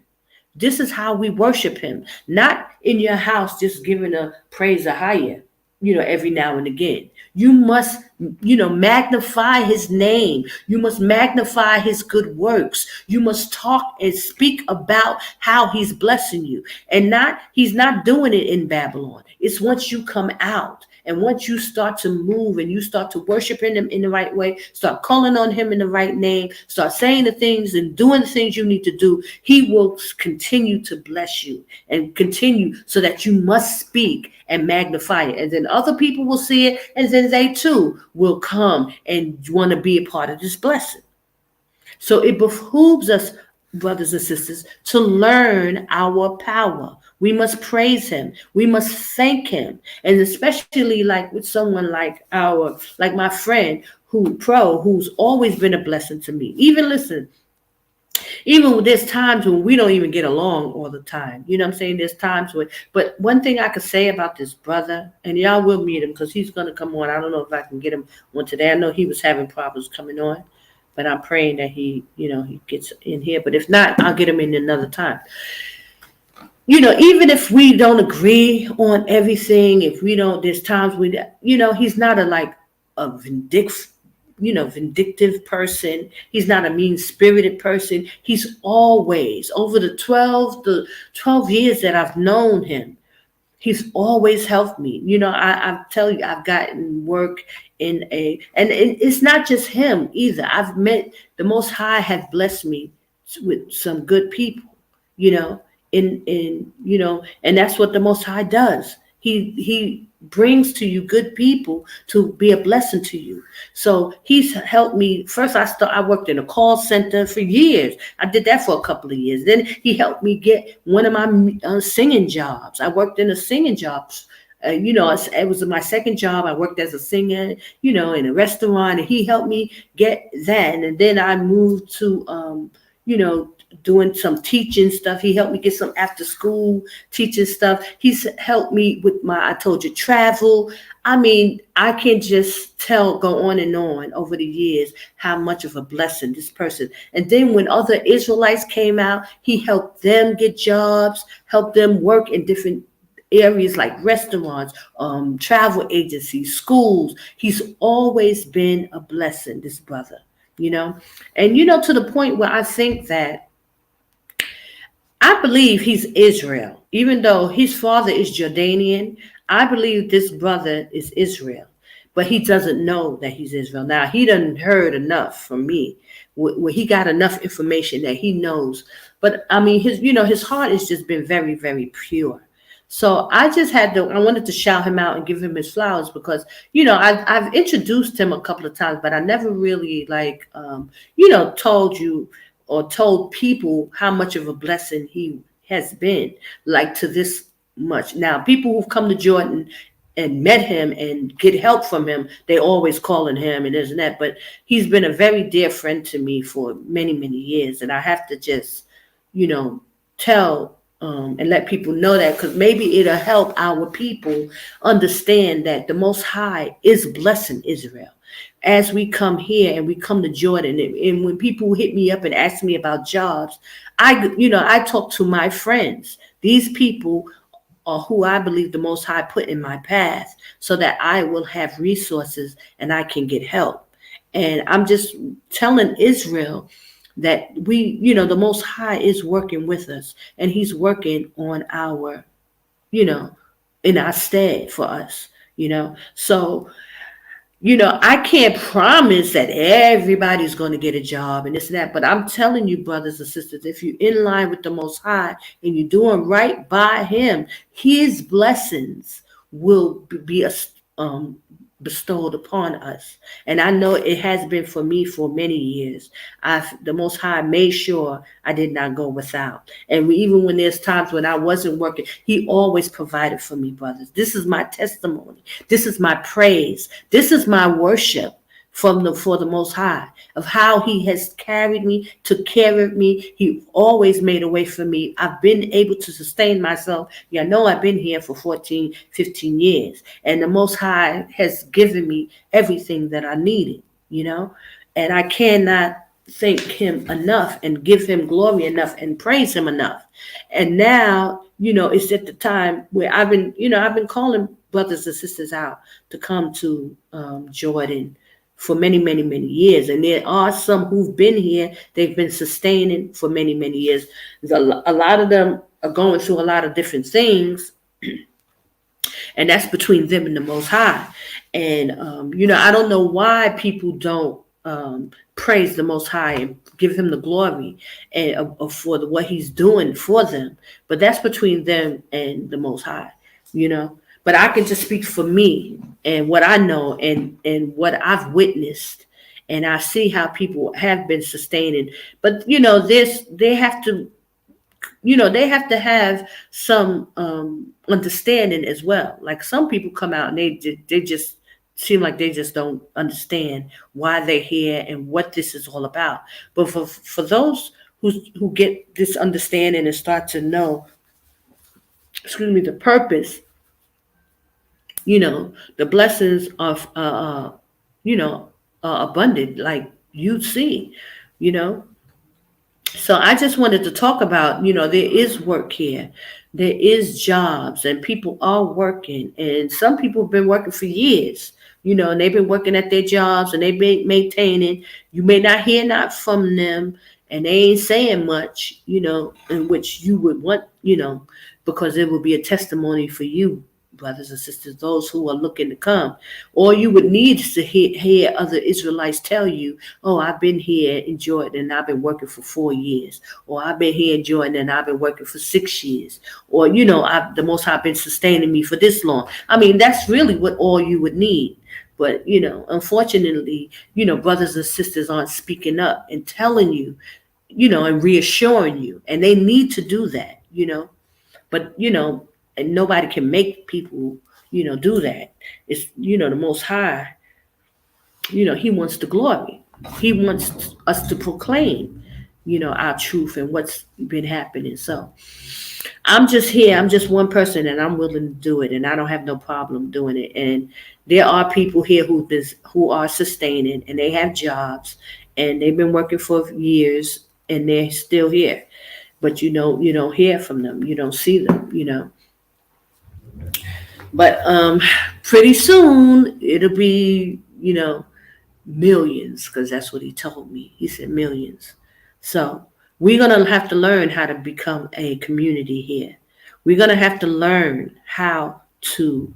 A: This is how we worship him. Not in your house just giving a praise AHAYAH, every now and again. You must, magnify his name. You must magnify his good works. You must talk and speak about how he's blessing you. And he's not doing it in Babylon. It's once you come out and once you start to move and you start to worship him in the right way, start calling on him in the right name, start saying the things and doing the things you need to do, he will continue to bless you and continue, so that you must speak and magnify it. And then other people will see it, and then they too will come and want to be a part of this blessing. So it behooves us, brothers and sisters, to learn our power. We must praise him. We must thank him. And especially like with someone like my friend who's always been a blessing to me. Even there's times when we don't even get along all the time. You know what I'm saying? There's times when, but one thing I could say about this brother, and y'all will meet him because he's going to come on. I don't know if I can get him on today. I know he was having problems coming on, but I'm praying that he gets in here. But if not, I'll get him in another time. Even if we don't agree on everything, there's times he's not a vindictive person. He's not a mean-spirited person. He's always, over the 12 years that I've known him, he's always helped me. I tell you, I've gotten work and it's not just him either. I've met, the Most High have blessed me with some good people, and that's what the Most High does. He brings to you good people to be a blessing to you. So he's helped me. First, I worked in a call center for years. I did that for a couple of years. Then he helped me get one of my singing jobs. I worked in a singing job. It was my second job. I worked as a singer, in a restaurant, and he helped me get that. And then I moved to, doing some teaching stuff. He helped me get some after school teaching stuff. He's helped me with I told you, travel. I mean, I can just go on and on over the years how much of a blessing this person. And then when other Israelites came out, he helped them get jobs, helped them work in different areas like restaurants, travel agencies, schools. He's always been a blessing, this brother, and to the point where I think that I believe he's Israel, even though his father is Jordanian. I believe this brother is Israel, but he doesn't know that he's Israel. Now, he done heard enough from me where he got enough information that he knows. But I mean, his heart has just been very, very pure. So I wanted to shout him out and give him his flowers because, I've introduced him a couple of times, but I never really told you or told people how much of a blessing he has been, like to this much. Now, people who've come to Jordan and met him and get help from him, they always calling him and this and that. But he's been a very dear friend to me for many, many years. And I have to just, tell and let people know that, because maybe it'll help our people understand that the Most High is blessing Israel. As we come here and we come to Jordan, and when people hit me up and ask me about jobs, I talk to my friends. These people are who I believe the Most High put in my path so that I will have resources and I can get help. And I'm just telling Israel that the Most High is working with us, and he's working on our, in our stead for us, So, I can't promise that everybody's going to get a job and this and that, but I'm telling you, brothers and sisters, if you're in line with the Most High and you're doing right by him, his blessings will be bestowed upon us. And I know it has been for me for many years. The Most High made sure I did not go without. And even when there's times when I wasn't working, he always provided for me, brothers. This is my testimony. This is my praise. This is my worship for the Most High, of how he has carried me, took care of me. He always made a way for me. I've been able to sustain myself. I've been here for 14, 15 years, and the Most High has given me everything that I needed, and I cannot thank him enough and give him glory enough and praise him enough. And now, it's at the time where I've been calling brothers and sisters out to come to Jordan for many, many, many years. And there are some who've been here. They've been sustaining for many, many years. A lot of them are going through a lot of different things. And that's between them and the Most High. And, I don't know why people don't praise the Most High and give him the glory and for what he's doing for them. But that's between them and the Most High, But I can just speak for me and what I know and what I've witnessed. And I see how people have been sustaining. But, they have to have some understanding as well. Like some people come out and they just seem like they just don't understand why they're here and what this is all about. But for those who get this understanding and start to know, the purpose, the blessings of, abundant, like you see, So I just wanted to talk about, there is work here. There is jobs and people are working. And some people have been working for years, and they've been working at their jobs and they've been maintaining. You may not hear not from them and they ain't saying much, in which you would want, because it will be a testimony for you brothers and sisters, those who are looking to come. All you would need is to hear other Israelites tell you, oh, I've been here in Jordan and I've been working for 4 years, or I've been here in Jordan and I've been working for 6 years, or, the Most High been sustaining me for this long. I mean, that's really what all you would need. But, unfortunately, brothers and sisters aren't speaking up and telling you, and reassuring you. And they need to do that. But, and nobody can make people, do that. It's, the Most High, he wants the glory. He wants us to proclaim, our truth and what's been happening. So I'm just here. I'm just one person and I'm willing to do it. And I don't have no problem doing it. And there are people here who are sustaining and they have jobs and they've been working for years and they're still here. But you don't hear from them. You don't see them. But pretty soon it'll be, millions, because that's what he told me. He said millions. So we're going to have to learn how to become a community here. We're going to have to learn how to,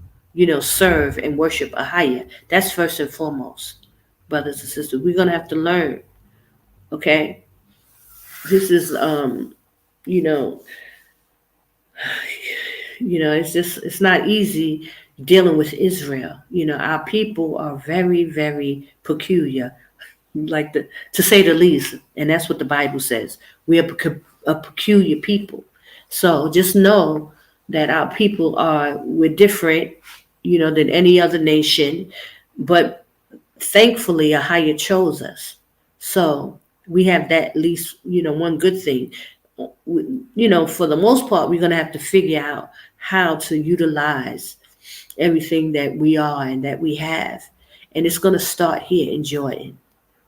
A: serve and worship AHAYAH. That's first and foremost, brothers and sisters. We're going to have to learn. Okay. This is, it's not easy dealing with Israel. Our people are very, very peculiar, to say the least. And that's what the Bible says. We are a peculiar people. So just know that our people we're different, than any other nation. But thankfully, AHAYAH chose us. So we have that, at least, one good thing. For the most part, we're going to have to figure out how to utilize everything that we are and that we have. And it's going to start here in Jordan.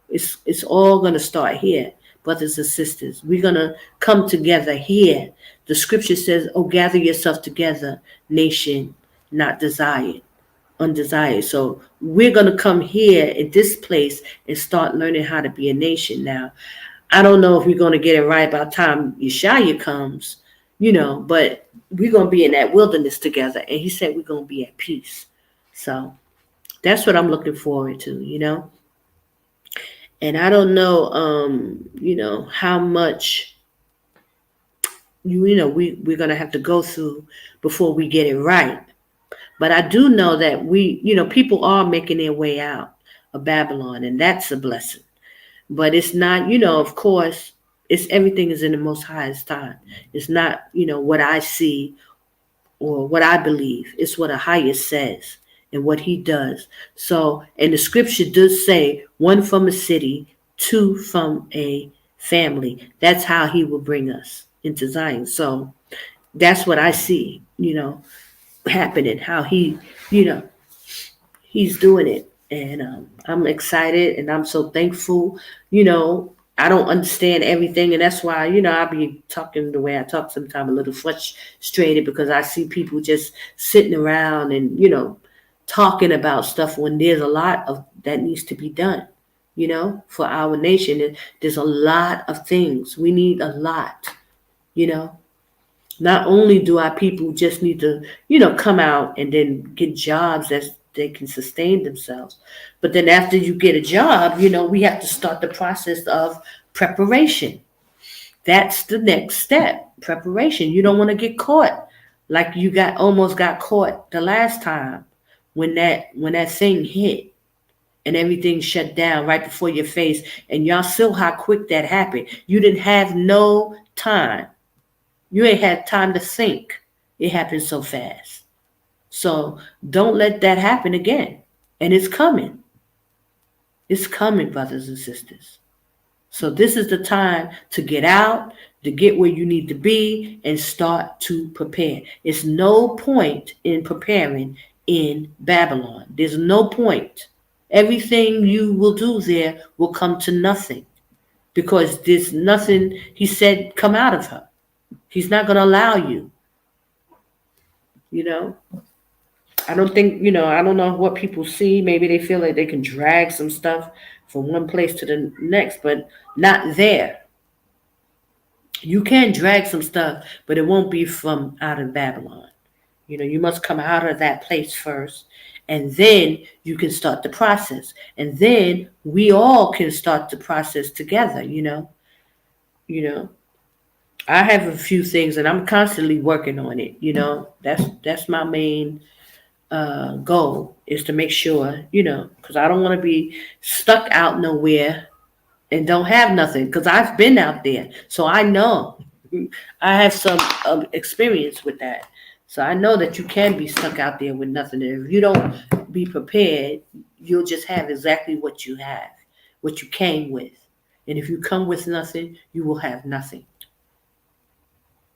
A: It's all going to start here, brothers and sisters. We're going to come together here. The scripture says, oh, gather yourself together, nation not desired, undesired. So we're going to come here in this place and start learning how to be a nation now. I don't know if we're going to get it right by the time Yashaya comes, but we're going to be in that wilderness together. And he said we're going to be at peace. So that's what I'm looking forward to, And I don't know, how much, we're going to have to go through before we get it right. But I do know that people are making their way out of Babylon, and that's a blessing. But it's not, of course, everything is in the Most High's time. It's not, what I see or what I believe. It's what AHAYAH says and what he does. So, and the scripture does say, one from a city, two from a family. That's how he will bring us into Zion. So that's what I see, happening, how he, he's doing it. And I'm excited and I'm so thankful. I don't understand everything. And that's why, I'll be talking the way I talk sometimes, a little frustrated, because I see people just sitting around and, talking about stuff when there's a lot of that needs to be done, for our nation. There's a lot of things. We need a lot, Not only do our people just need to, come out and then get jobs that they can sustain themselves, but then after you get a job, we have to start the process of preparation. That's the next step, preparation. You don't want to get caught like you almost got caught the last time when that thing hit and everything shut down right before your face, and y'all saw how quick that happened. You didn't have no time. You ain't had time to think. It happened so fast. So don't let that happen again. And it's coming. It's coming, brothers and sisters. So this is the time to get out, to get where you need to be, and start to prepare. It's no point in preparing in Babylon. There's no point. Everything you will do there will come to nothing, because there's nothing, he said, come out of her. He's not going to allow you. I don't think, I don't know what people see. Maybe they feel like they can drag some stuff from one place to the next, but not there. You can drag some stuff, but it won't be from out of Babylon. You must come out of that place first, and then you can start the process. And then we all can start the process together. You know, I have a few things, and I'm constantly working on it. That's my main goal, is to make sure, because I don't want to be stuck out nowhere and don't have nothing. Because I've been out there, so I know. I have some experience with that. So I know that you can be stuck out there with nothing. And if you don't be prepared, you'll just have exactly what you have, what you came with. And if you come with nothing, you will have nothing.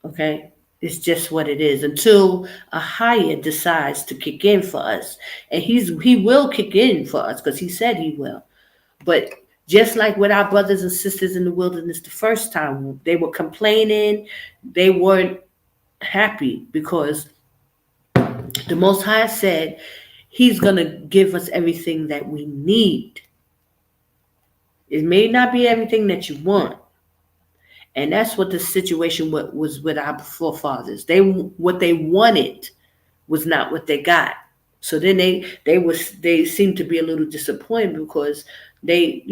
A: Okay? It's just what it is until a higher decides to kick in for us. And he will kick in for us because he said he will. But just like with our brothers and sisters in the wilderness the first time, they were complaining, they weren't happy because the Most High said He's going to give us everything that we need. It may not be everything that you want. And that's what the situation was with our forefathers. What they wanted was not what they got. So then they seemed to be a little disappointed because they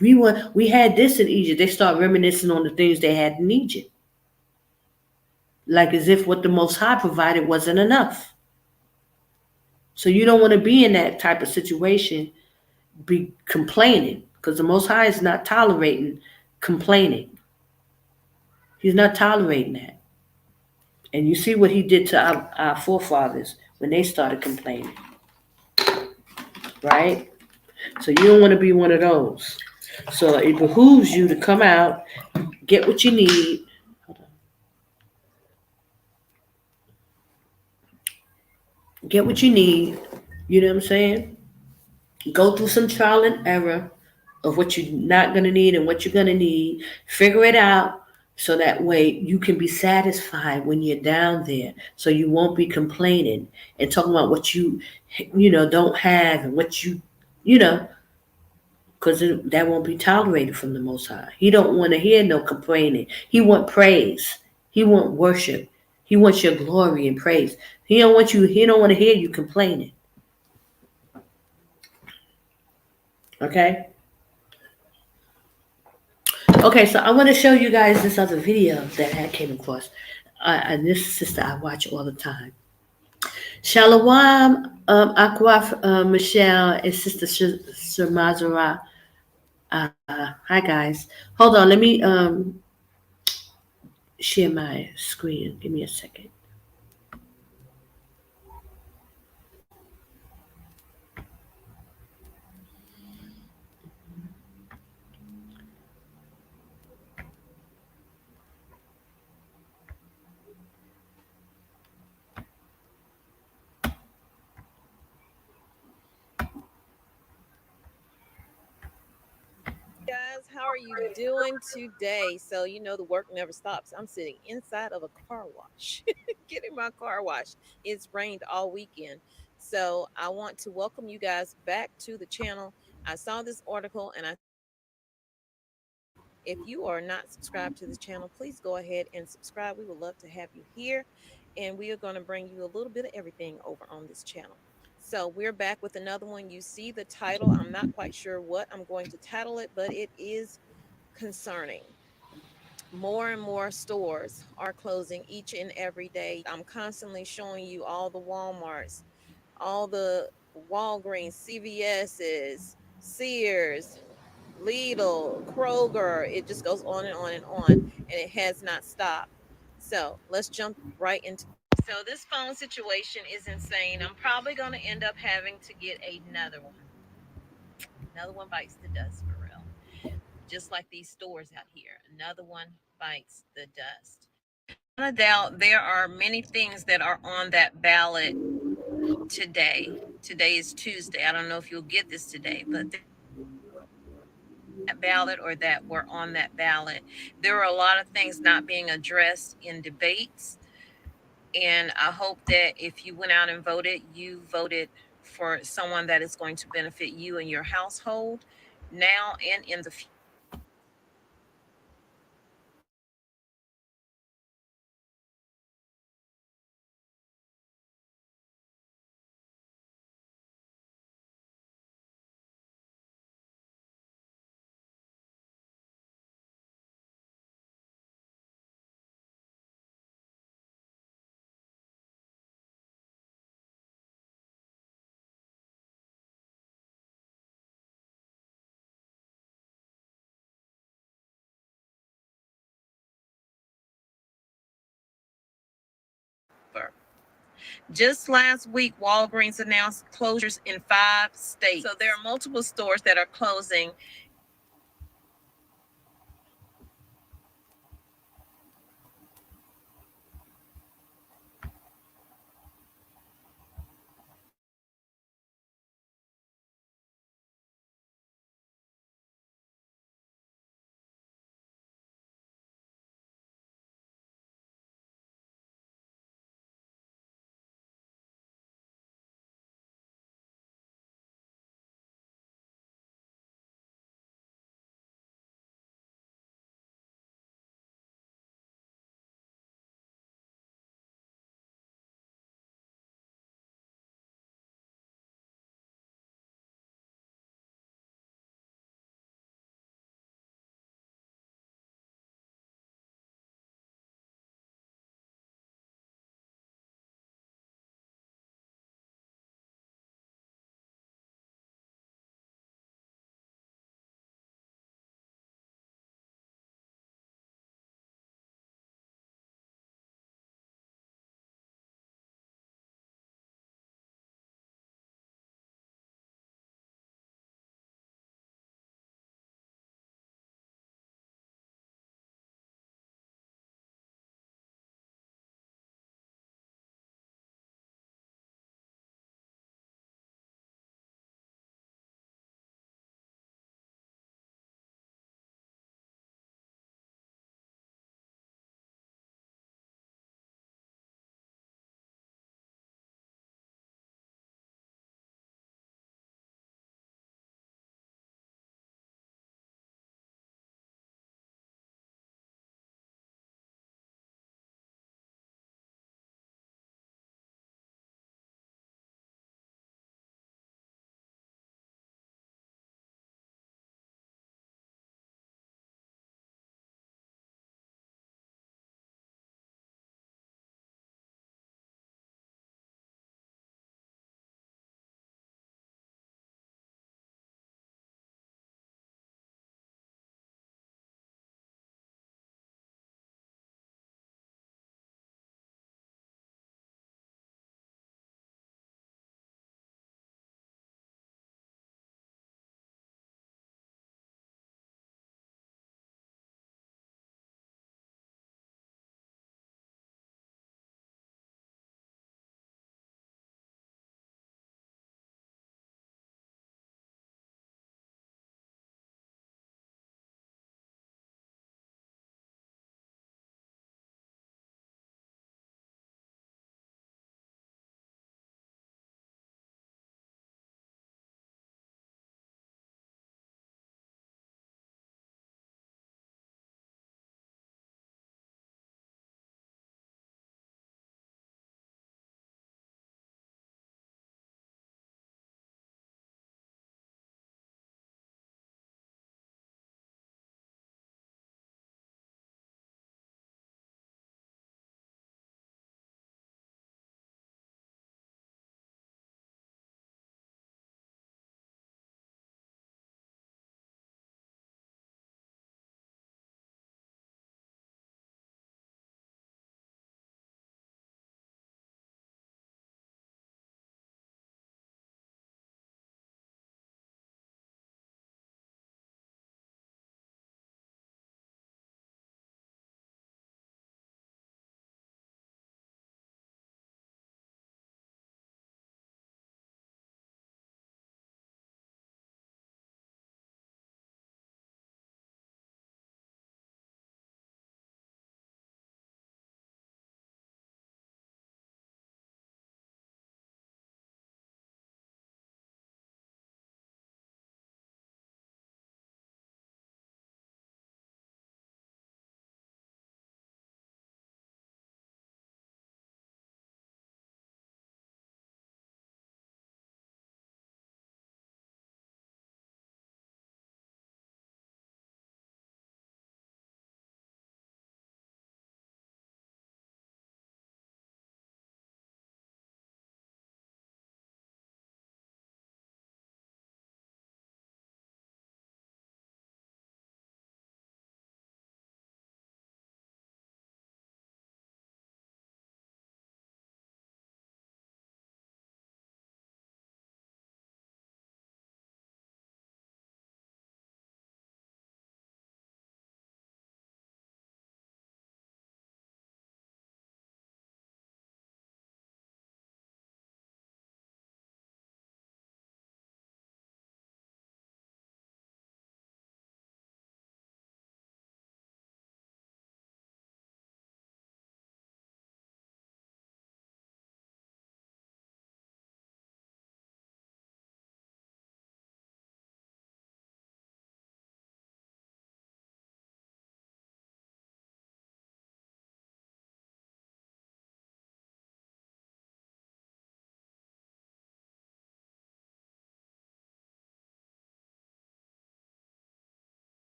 A: we had this in Egypt. They start reminiscing on the things they had in Egypt, like as if what the Most High provided wasn't enough. So you don't want to be in that type of situation, be complaining, because the Most High is not tolerating complaining. He's not tolerating that. And you see what He did to our forefathers when they started complaining, right? So you don't want to be one of those. So it behooves you to come out, get what you need, get what you need. You know what I'm saying? Go through some trial and error of what you're not going to need and what you're going to need. Figure it out so that way you can be satisfied when you're down there. So you won't be complaining and talking about what you don't have and what you know, because that won't be tolerated from the Most High. He don't want to hear no complaining. He want praise. He want worship. He wants your glory and praise. He don't want you. He don't want to hear you complaining. Okay. Okay. So I want to show you guys this other video that I came across. And this sister I watch all the time. Shalom, Aquaf, Michelle, and Sister Shemazara. Hi guys. Hold on. Let me share my screen. Give me a second.
E: Guys, how are you doing today? So, the work never stops. I'm sitting inside of a car wash, getting my car washed. It's rained all weekend. So, I want to welcome you guys back to the channel. I saw this article and if you are not subscribed to this channel, please go ahead and subscribe. We would love to have you here. And we are going to bring you a little bit of everything over on this channel. So we're back with another one. You see the title. I'm not quite sure what I'm going to title it, but it is concerning. More and more stores are closing each and every day. I'm constantly showing you all the Walmarts, all the Walgreens, CVS's, Sears, Lidl, Kroger. It just goes on and on and on, and it has not stopped. So let's jump right into. So this phone situation is insane. I'm probably going to end up having to get another one. Another one bites the dust for real. Just like these stores out here. Another one bites the dust. No doubt there are many things that are on that ballot today. Today is Tuesday. I don't know if you'll get this today, but that ballot or that were on that ballot. There are a lot of things not being addressed in debates. And I hope that if you went out and voted, you voted for someone that is going to benefit you and your household now and in the future. Just last week, Walgreens announced closures in 5 states. So there are multiple stores that are closing